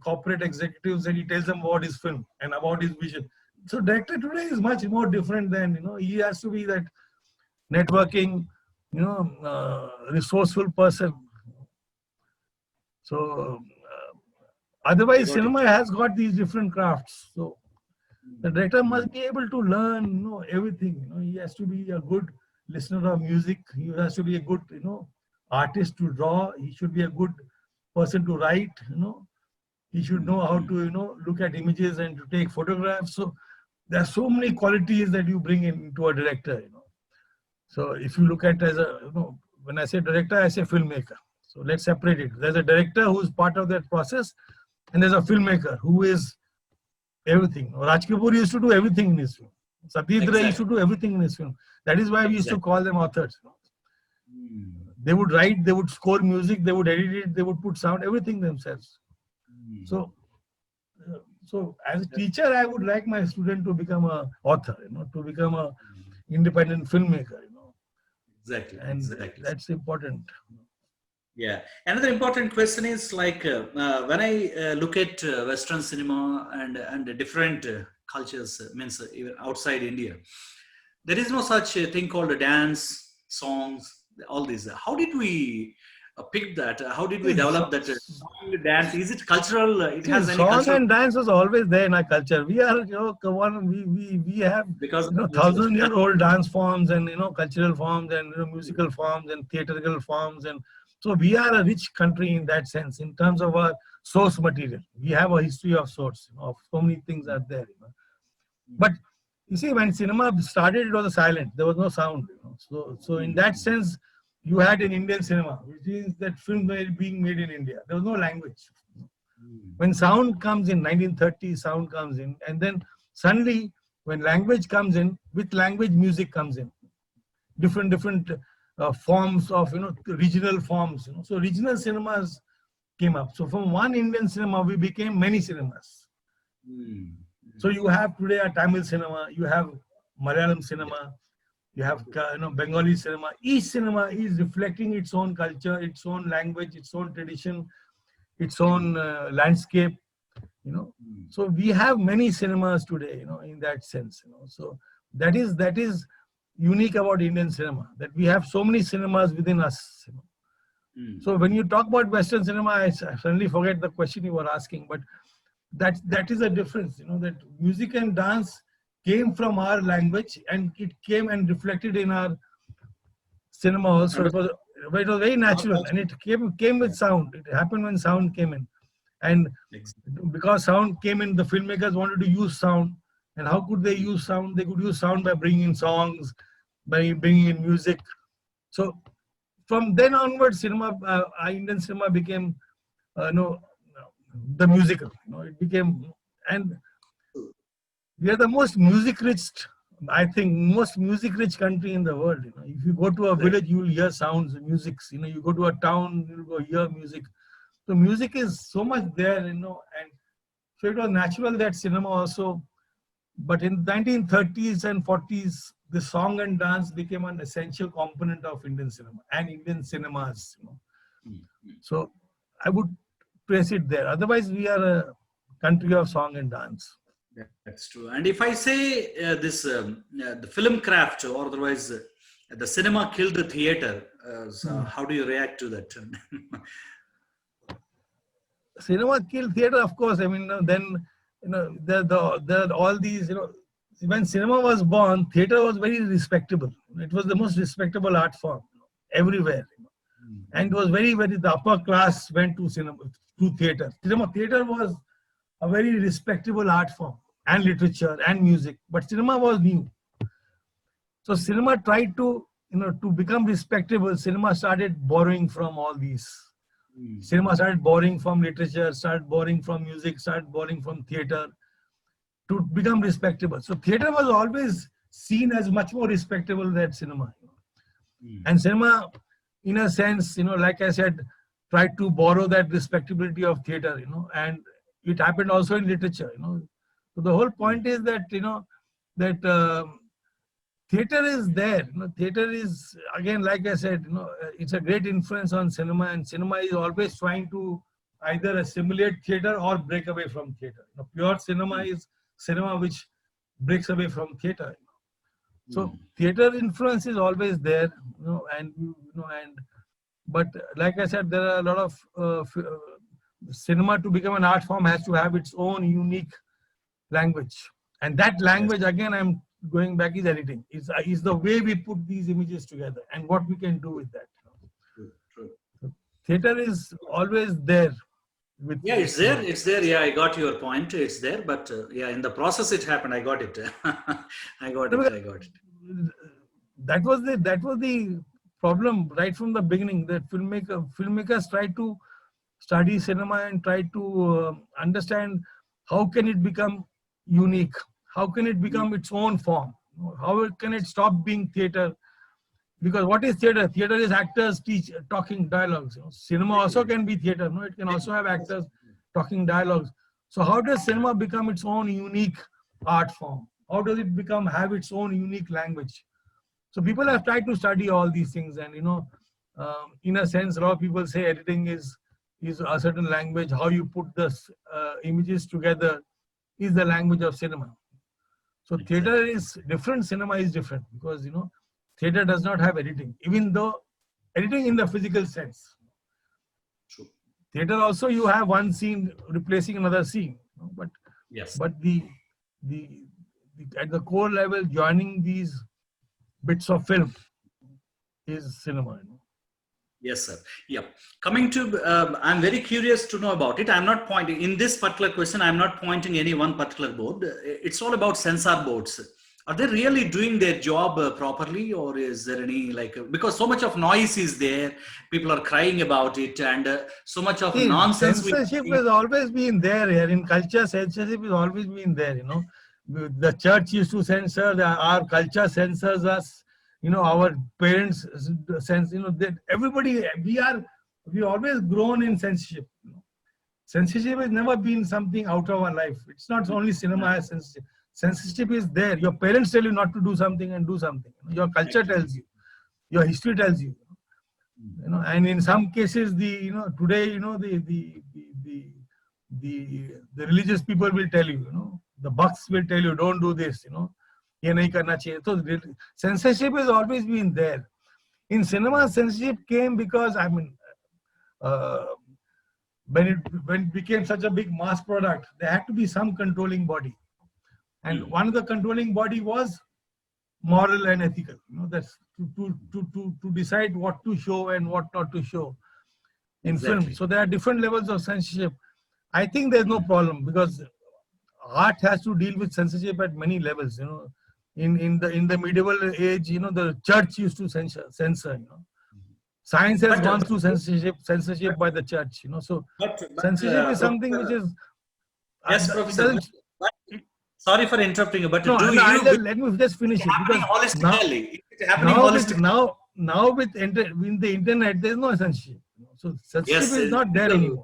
corporate executives, and he tells them about his film and about his vision. So director today is much more different than he has to be that networking, resourceful person. So otherwise, cinema has got these different crafts. So the director must be able to learn, everything. He has to be a good listener of music. He has to be a good, artist to draw. He should be a good person to write. He should know how to, look at images and to take photographs. So there are so many qualities that you bring into a director. So if you look at as a, when I say director, I say filmmaker. So let's separate it. There's a director who is part of that process, and there's a filmmaker who is everything. Raj Kapoor used to do everything in his film. Satyajit Ray used to do everything in his film. That is why we used to call them authors. They would write, they would score music, they would edit it, they would put sound, everything themselves. So as a teacher, I would like my student to become an author, to become an independent filmmaker. Exactly. And that's important. Yeah. Another important question is like when I look at Western cinema and different cultures, means even outside India, there is no such thing called a dance, songs, all these. How did we pick that? How did we develop that song, dance? Is it cultural? It has any song cultural... and dance was always there in our culture. We are, we have because 1,000-year-old dance forms and cultural forms and musical forms and theatrical forms, and so we are a rich country in that sense in terms of our source material. We have a history of source. Of so many things are there. But you see, when cinema started, it was silent. There was no sound. So in that sense, you had an Indian cinema, which means that films were being made in India. There was no language. When sound comes in, 1930, sound comes in, and then suddenly, when language comes in, with language, music comes in. Different forms of regional forms. So regional cinemas came up. So from one Indian cinema, we became many cinemas. So you have today a Tamil cinema, you have Malayalam cinema, you have Bengali cinema. Each cinema is reflecting its own culture, its own language, its own tradition, its own landscape. So we have many cinemas today. In that sense. So that is unique about Indian cinema, that we have so many cinemas within us. So when you talk about Western cinema, I suddenly forget the question you were asking, but that is a difference. That music and dance came from our language, and it came and reflected in our cinema also. It was very natural, and it came with sound. It happened when sound came in, and because sound came in, the filmmakers wanted to use sound. And how could they use sound? They could use sound by bringing in songs, by bringing in music. So from then onwards, Indian cinema became, the musical. It became, and we are the most music-rich, I think, most music-rich country in the world. If you go to a village, you will hear sounds, music. You go to a town, you will go hear music. So music is so much there, and so it was natural that cinema also But in 1930s and 40s, the song and dance became an essential component of Indian cinema and Indian cinemas. So I would place it there. Otherwise, we are a country of song and dance. That's true. And if I say the film craft, or otherwise the cinema killed the theater, so how do you react to that? Cinema killed theater, of course. I mean, then there are all these. When cinema was born, theater was very respectable. It was the most respectable art form everywhere, and it was very the upper class went to cinema, to theater. Theater was a very respectable art form, and literature and music, but cinema was new. So cinema tried to to become respectable. Cinema started borrowing from all these. Cinema started borrowing from literature, started borrowing from music, started borrowing from theater to become respectable. So theater was always seen as much more respectable than cinema. And cinema, in a sense, like I said, tried to borrow that respectability of theater, and it happened also in literature, So the whole point is that, that theater is there. Theater is, again, like I said, it's a great influence on cinema, and cinema is always trying to either assimilate theater or break away from theater. Pure cinema is cinema which breaks away from theater. So theater influence is always there, but like I said, there are a lot of cinema to become an art form has to have its own unique language, and that language, again, I'm going back, is editing. Is the way we put these images together and what we can do with that. True. So theater is always there. It's there. Yeah, I got your point. It's there, but in the process it happened. I got it. I got it. That was the problem right from the beginning. That filmmakers try to study cinema and try to understand how can it become unique. How can it become its own form? How can it stop being theater? Because what is theater? Theater is actors talking dialogues. Cinema also can be theater. It can also have actors talking dialogues. So how does cinema become its own unique art form? How does it have its own unique language? So people have tried to study all these things, and in a sense, a lot of people say editing is a certain language. How you put the images together is the language of cinema. So theater is different, cinema is different, because theater does not have editing, even though editing in the physical sense. True. Theater also, you have one scene replacing another scene, but the at the core level, joining these bits of film is cinema. Yes, sir. Yeah. Coming to, I'm very curious to know about it. I'm not pointing, in this particular question, I'm not pointing any one particular board. It's all about censor boards. Are they really doing their job properly, or is there any, because so much of noise is there, people are crying about it, and so much of nonsense. Censorship has always been there here. In culture, censorship has always been there, The church used to censor, our culture censors us. Our parents sense, that everybody, we always grown in censorship. Censorship has never been something out of our life. It's not only cinema has censorship. Censorship is there. Your parents tell you not to do something and do something. Your culture tells you. Your history tells you. And in some cases, today, the religious people will tell you, the bucks will tell you, don't do this, ये नहीं करना चाहिए. So censorship has always been there. In cinema, censorship came because when it became such a big mass product, there had to be some controlling body, and one of the controlling body was moral and ethical. That's to decide what to show and what not to show in film. So there are different levels of censorship. I think there's no problem, because art has to deal with censorship at many levels. In the medieval age, the church used to censor. Science has gone through censorship by the church. So censorship is something which is. Yes, Professor. Sorry for interrupting you, but let me just finish it. Because now with the internet, there's no censorship. So censorship is not there anymore.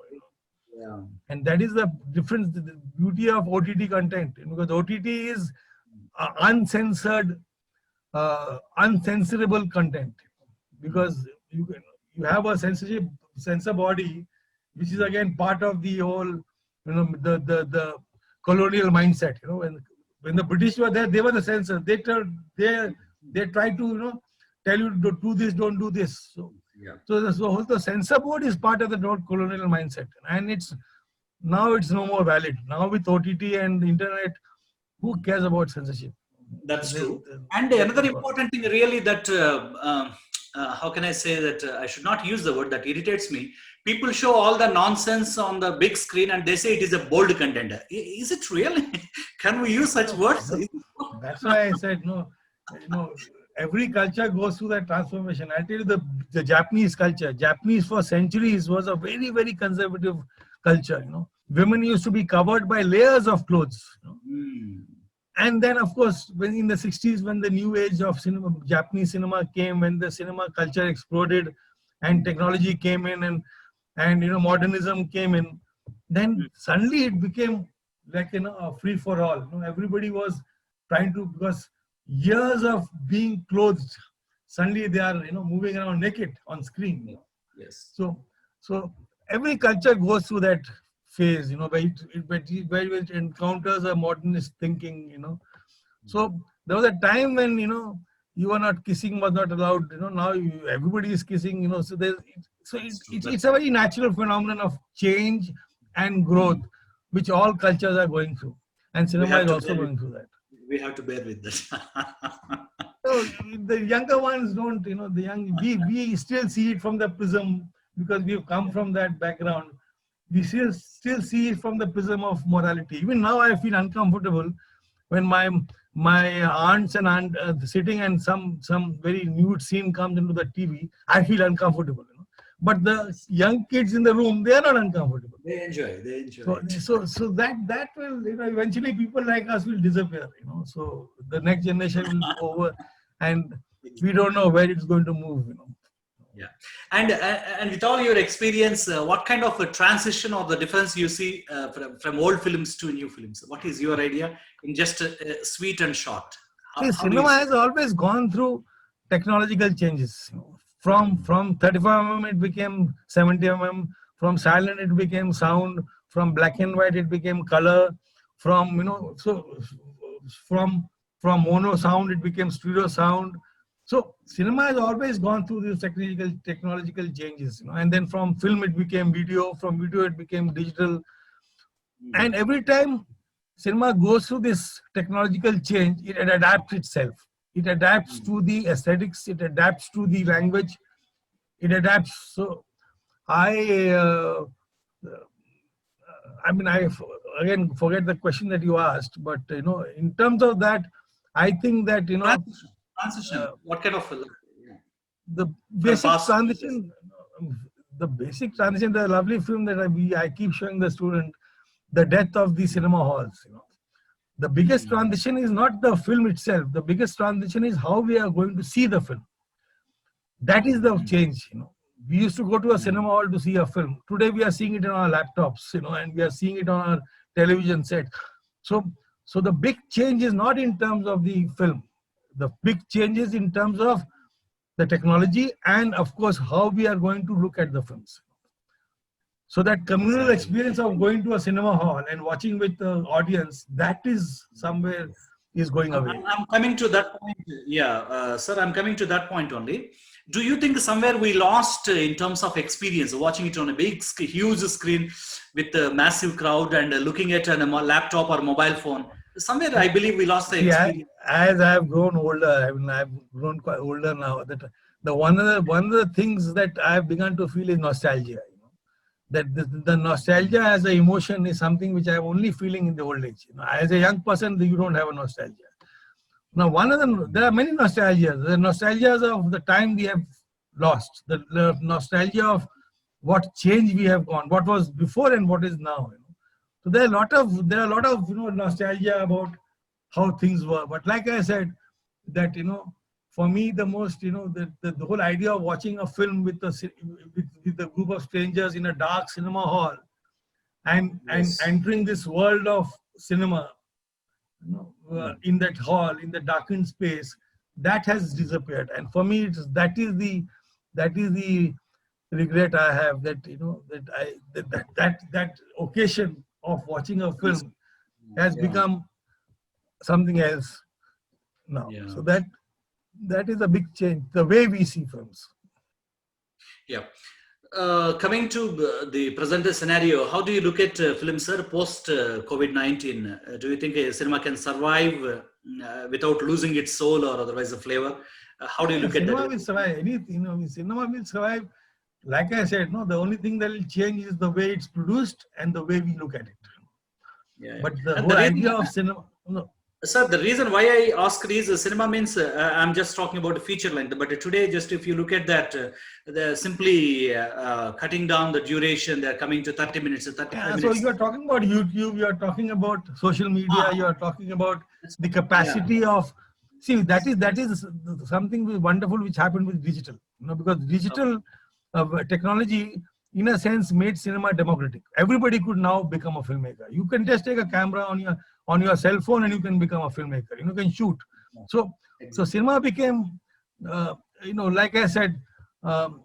Yeah. And that is the difference, the beauty of OTT content, because OTT is uncensored, uncensorable content, because you have a censor body, which is again part of the whole, the colonial mindset. When the British were there, they were the censor. They try to tell you to do this, don't do this. So the censor board is part of the colonial mindset, and now it's no more valid. Now with OTT and internet, who cares about censorship? That's true. And another important thing really that, how can I say that, I should not use the word that irritates me. People show all the nonsense on the big screen and they say it is a bold content. Is it really? Can we use such words? That's why I said, every culture goes through that transformation. I'll tell you the Japanese culture. Japanese for centuries was a very, very conservative culture. Women used to be covered by layers of clothes. And then, of course, when in the 60s, when the new age of cinema, Japanese cinema came, when the cinema culture exploded and technology came in and modernism came in, then suddenly it became like a free for all. Everybody was trying to, because years of being clothed, suddenly they are moving around naked on screen. Yes. So every culture goes through that phase, where it encounters a modernist thinking. So there was a time when you were not kissing, was not allowed. Now everybody is kissing. So it's a very natural phenomenon of change and growth, which all cultures are going through, and cinema is also going through that. We have to bear with this. So the younger ones don't. We still see it from the prism, because we've come from that background. We still see it from the prism of morality. Even now, I feel uncomfortable when my aunts and sitting and some very nude scene comes into the TV. I feel uncomfortable. But the young kids in the room, they are not uncomfortable. They enjoy. So that will eventually people like us will disappear. So the next generation will go over, and we don't know where it's going to move. Yeah, and with all your experience, what kind of a transition or the difference you see from old films to new films? What is your idea in just sweet and short? Cinema has always gone through technological changes. From 35mm it became 70mm. From silent it became sound. From black and white it became color. From from mono sound it became stereo sound. So cinema has always gone through these technological changes, and then from film it became video, from video it became digital, and every time cinema goes through this technological change, it adapts itself. It adapts to the aesthetics, it adapts to the language, it adapts. So I again forget the question that you asked, but in terms of that, I think that transition. What kind of the basic transition? The basic transition. The lovely film that I keep showing the student, The Death of the Cinema Halls. The biggest transition is not the film itself. The biggest transition is how we are going to see the film. That is the change. We used to go to a cinema hall to see a film. Today we are seeing it on our laptops, and we are seeing it on our television set. So the big change is not in terms of the film. The big changes in terms of the technology and, of course, how we are going to look at the films. So that communal experience of going to a cinema hall and watching with the audience, that is somewhere is going away. I'm coming to that point. Yeah, sir, I'm coming to that point only. Do you think somewhere we lost in terms of experience, watching it on a big, huge screen with a massive crowd and looking at a laptop or mobile phone? Somewhere I believe we lost the experience. As I have grown older, I've grown quite older now. That one of the things that I have begun to feel is nostalgia. That the nostalgia as an emotion is something which I'm only feeling in the old age. As a young person, you don't have a nostalgia. Now, there are many nostalgias. The nostalgias of the time we have lost. The nostalgia of what change we have gone, what was before and what is now. So there are a lot of nostalgia about how things were. But like I said, that for me the most the whole idea of watching a film with a group of strangers in a dark cinema hall, and Yes. entering this world of cinema, in that hall, in the darkened space, that has disappeared. And for me, that is the regret I have, that that occasion of watching a film has Yeah. become something else now. Yeah. So that is a big change, the way we see films. Yeah. Coming to the present scenario, how do you look at films, sir, post COVID-19? Do you think cinema can survive without losing its soul or otherwise the flavor? How do you Yeah, look at cinema that? will survive. Cinema will survive. Like I said, no, the only thing that will change is the way it's produced and the way we look at it. Yeah, yeah. But the And whole the reason, idea of cinema, no, sir, the reason why I asked is cinema means I'm just talking about feature length. But today, just if you look at that, they're simply cutting down the duration. They're coming to 30 minutes, 35 yeah, so minutes. you are talking about YouTube, you are talking about social media, you are talking about the Yeah. capacity of. See, that is something wonderful which happened with digital. Because digital technology, in a sense, made cinema democratic. Everybody could now become a filmmaker. You can just take a camera on your cell phone and you can become a filmmaker. You can shoot. So cinema became, like I said, um,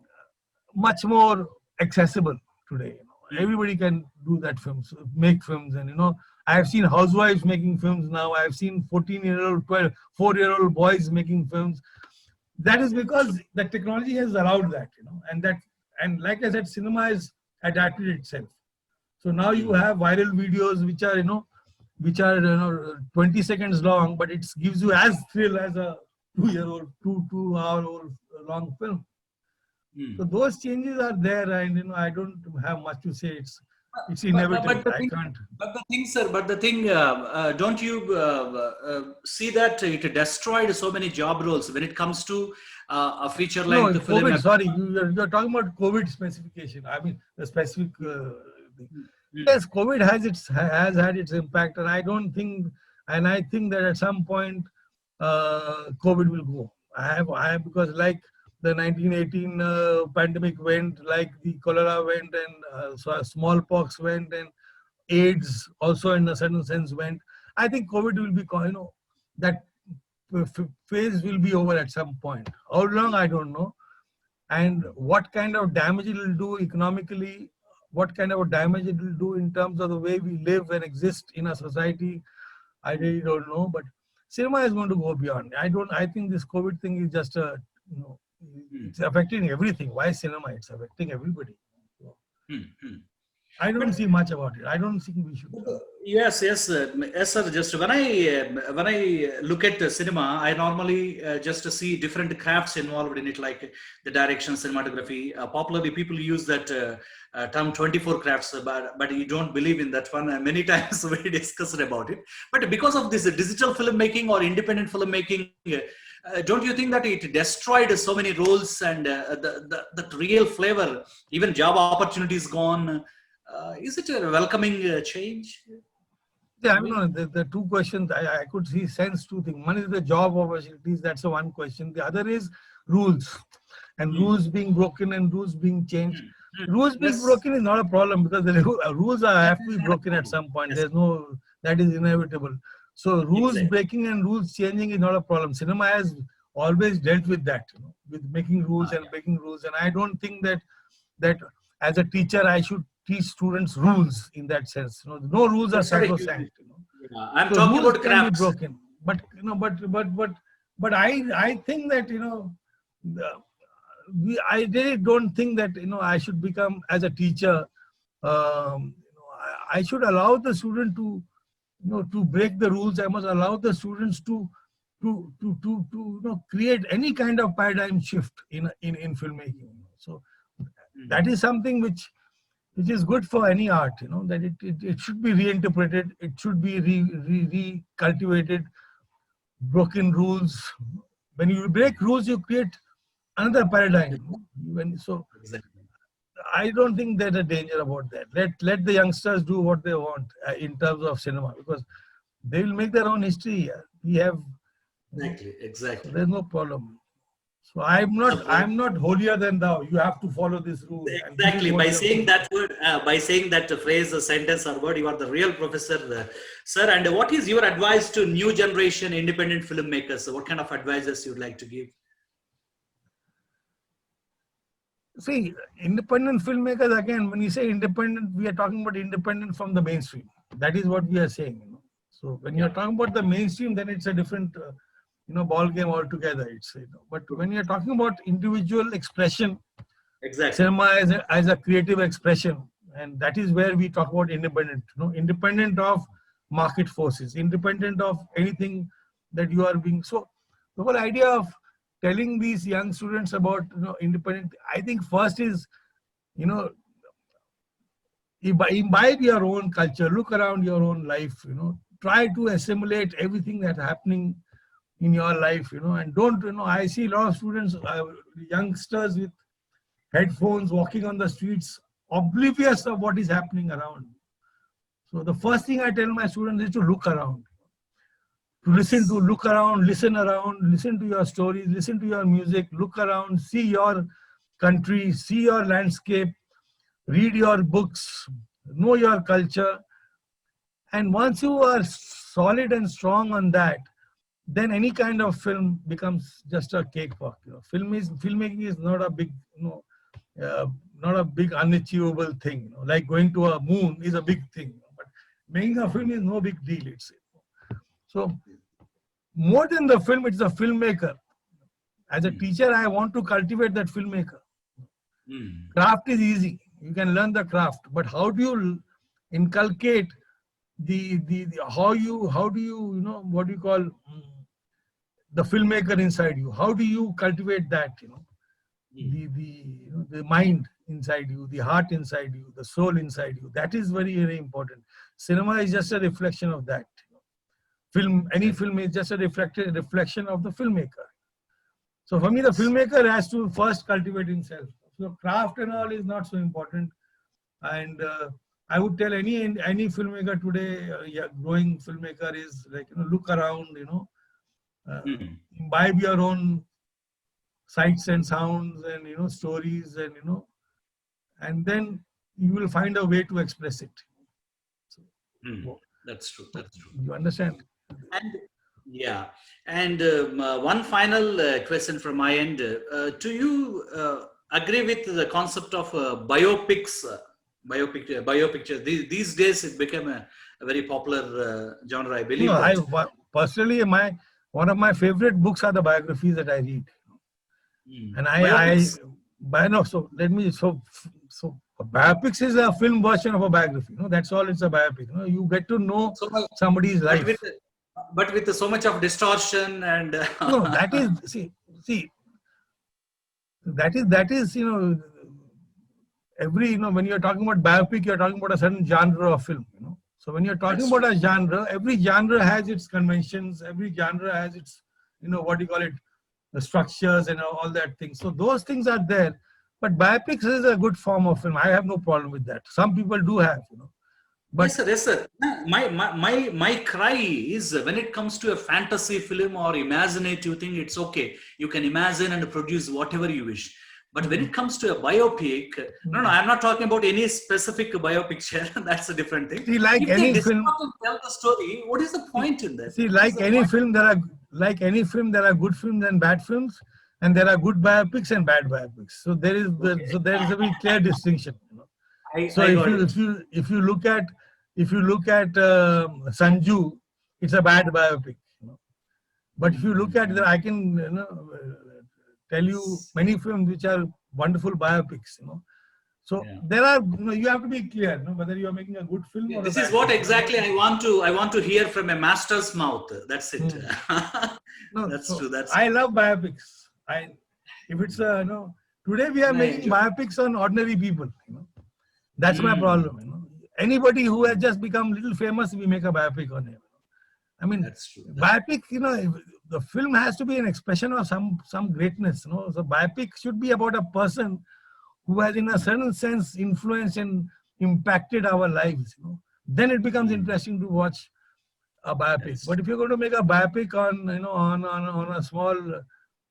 much more accessible today. Everybody can do that films, make films. And I have seen housewives making films now. I have seen 14-year-old, 4-year-old boys making films. That is because the technology has allowed that, and like I said, cinema has adapted itself. So now you have viral videos which are 20 seconds long, but it gives you as thrill as a 2-hour-old long film. So those changes are there, and I don't have much to say. It's inevitable. I can't. But the thing, sir, don't you see that it destroyed so many job roles when it comes to a feature No, length film? COVID. Sorry, you're talking about COVID specification. I mean the specific. Yes, COVID has had its impact, and I think that at some point, COVID will go. I have because like the 1918 pandemic went, like the cholera went, and so smallpox went, and AIDS also in a certain sense went. I think COVID will be, that phase will be over at some point. How long, I don't know. And what kind of damage it will do economically, what kind of damage it will do in terms of the way we live and exist in a society, I really don't know. But cinema is going to go beyond. I think this COVID thing is just it's affecting everything. Why cinema? It's affecting everybody. I don't see much about it. I don't think we should. Yes, sir. Just when I look at the cinema, I normally just see different crafts involved in it, like the direction, cinematography. Popularly, people use that term 24 crafts, but you don't believe in that one. Many times we discussed about it. But because of this digital filmmaking or independent filmmaking, don't you think that it destroyed so many roles and the real flavor, even job opportunities gone? Is it a welcoming change? Yeah, I mean, the two questions, I could sense two things. One is the job opportunities, that's the one question. The other is rules, and rules being broken and rules being changed. Rules being broken is not a problem, because the rules have to be broken at some point. That is inevitable. So rules breaking and rules changing is not a problem. Cinema has always dealt with that, with making rules and breaking rules. And I don't think that as a teacher I should teach students rules in that sense. No rules are sacrosanct. I'm talking about crafts. Broken, but but I think that I really don't think that I should become, as a teacher, I should allow the student to to break the rules. I must allow the students to create any kind of paradigm shift in filmmaking. So that is something which is good for any art, that it should be reinterpreted, it should be recultivated. Broken rules, when you break rules, you create another paradigm. I don't think there's a danger about that. Let the youngsters do what they want in terms of cinema, because they will make their own history here. We have exactly. So there's no problem. So I'm not holier than thou. You have to follow this rule. And this is Exactly. what By you have to saying do. that word, by saying that phrase, sentence, or word, you are the real professor, sir. And what is your advice to new generation independent filmmakers? What kind of advices you'd like to give? See, independent filmmakers, again, when you say independent, we are talking about independent from the mainstream. That is what we are saying. So when you're talking about the mainstream, then it's a different, ball game altogether. But when you're talking about individual expression, Exactly. cinema as a creative expression, and that is where we talk about independent. Independent of market forces, independent of anything that you are being. So the whole idea of telling these young students about independent, I think first is you know imbibe your own culture, look around your own life, try to assimilate everything that's happening in your life, and don't, I see a lot of students, youngsters with headphones walking on the streets, oblivious of what is happening around. So the first thing I tell my students is to look around, to look around, listen around, listen to your stories, listen to your music, look around, see your country, see your landscape, read your books, know your culture. And once you are solid and strong on that, then any kind of film becomes just a cakewalk. Filmmaking is not a big, not a big unachievable thing. Like going to a moon is a big thing, but making a film is no big deal. So more than the film, it's the filmmaker. As a teacher, I want to cultivate that filmmaker. Craft is easy. You can learn the craft, but how do you inculcate the how do you what do you call the filmmaker inside you? How do you cultivate that? The mind inside you, the heart inside you, the soul inside you. That is very, very important. Cinema is just a reflection of that. Any film is just a reflection of the filmmaker. So for me, the filmmaker has to first cultivate himself. So craft and all is not so important. And I would tell any filmmaker today, growing filmmaker, is like, look around, imbibe your own sights and sounds and stories, and then you will find a way to express it. So, That's true. That's true. You understand? And yeah, and one final question from my end. Do you agree with the concept of biopics? Biopictures. These days, it became a very popular genre, I believe. Personally, one of my favorite books are the biographies that I read. And biopics is a film version of a biography. That's all. It's a biopic. You get to know somebody's life. But with so much of distortion and no, that is see. That is every when you're talking about biopic, you're talking about a certain genre of film. So when you're talking about a genre, every genre has its conventions. Every genre has its what do you call it, the structures and all that thing. So those things are there. But biopics is a good form of film. I have no problem with that. Some people do have. But yes, sir. My cry is when it comes to a fantasy film or imaginative thing, it's okay. You can imagine and produce whatever you wish. But when it comes to a biopic, no, I'm not talking about any specific biopic. That's a different thing. See, like if any they film, tell the story, what is the point in that? See, like any film, there are good films and bad films, and there are good biopics and bad biopics. So there is a very clear distinction. If you look at Sanju, it's a bad biopic. But if you look at I can tell you many films which are wonderful biopics. So there are you have to be clear whether you are making a good film or this is what exactly I want to hear from a master's mouth. That's it. That's true. I love biopics. If it's today we are making biopics on ordinary people. That's my problem. Anybody who has just become little famous, we make a biopic on him. I mean, that's true. Biopic, the film has to be an expression of some greatness. So biopic should be about a person who has, in a certain sense, influenced and impacted our lives. Then it becomes interesting to watch a biopic. But if you're going to make a biopic on on a small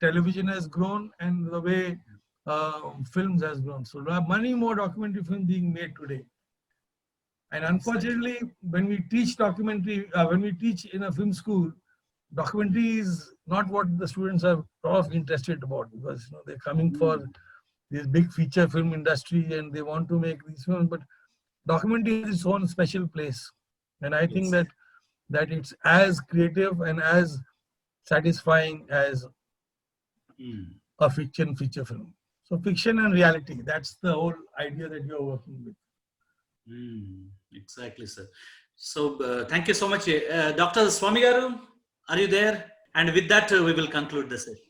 television has grown and the way films has grown. So there are many more documentary films being made today. And unfortunately, when we teach documentary, when we teach in a film school, documentary is not what the students are interested about, because they're coming for this big feature film industry and they want to make these films. But documentary has its own special place, and I think that it's as creative and as satisfying as a feature film. So fiction and reality, that's the whole idea that you're working with. Exactly, sir. So thank you so much. Dr. Swami Garu, are you there? And with that, we will conclude the session.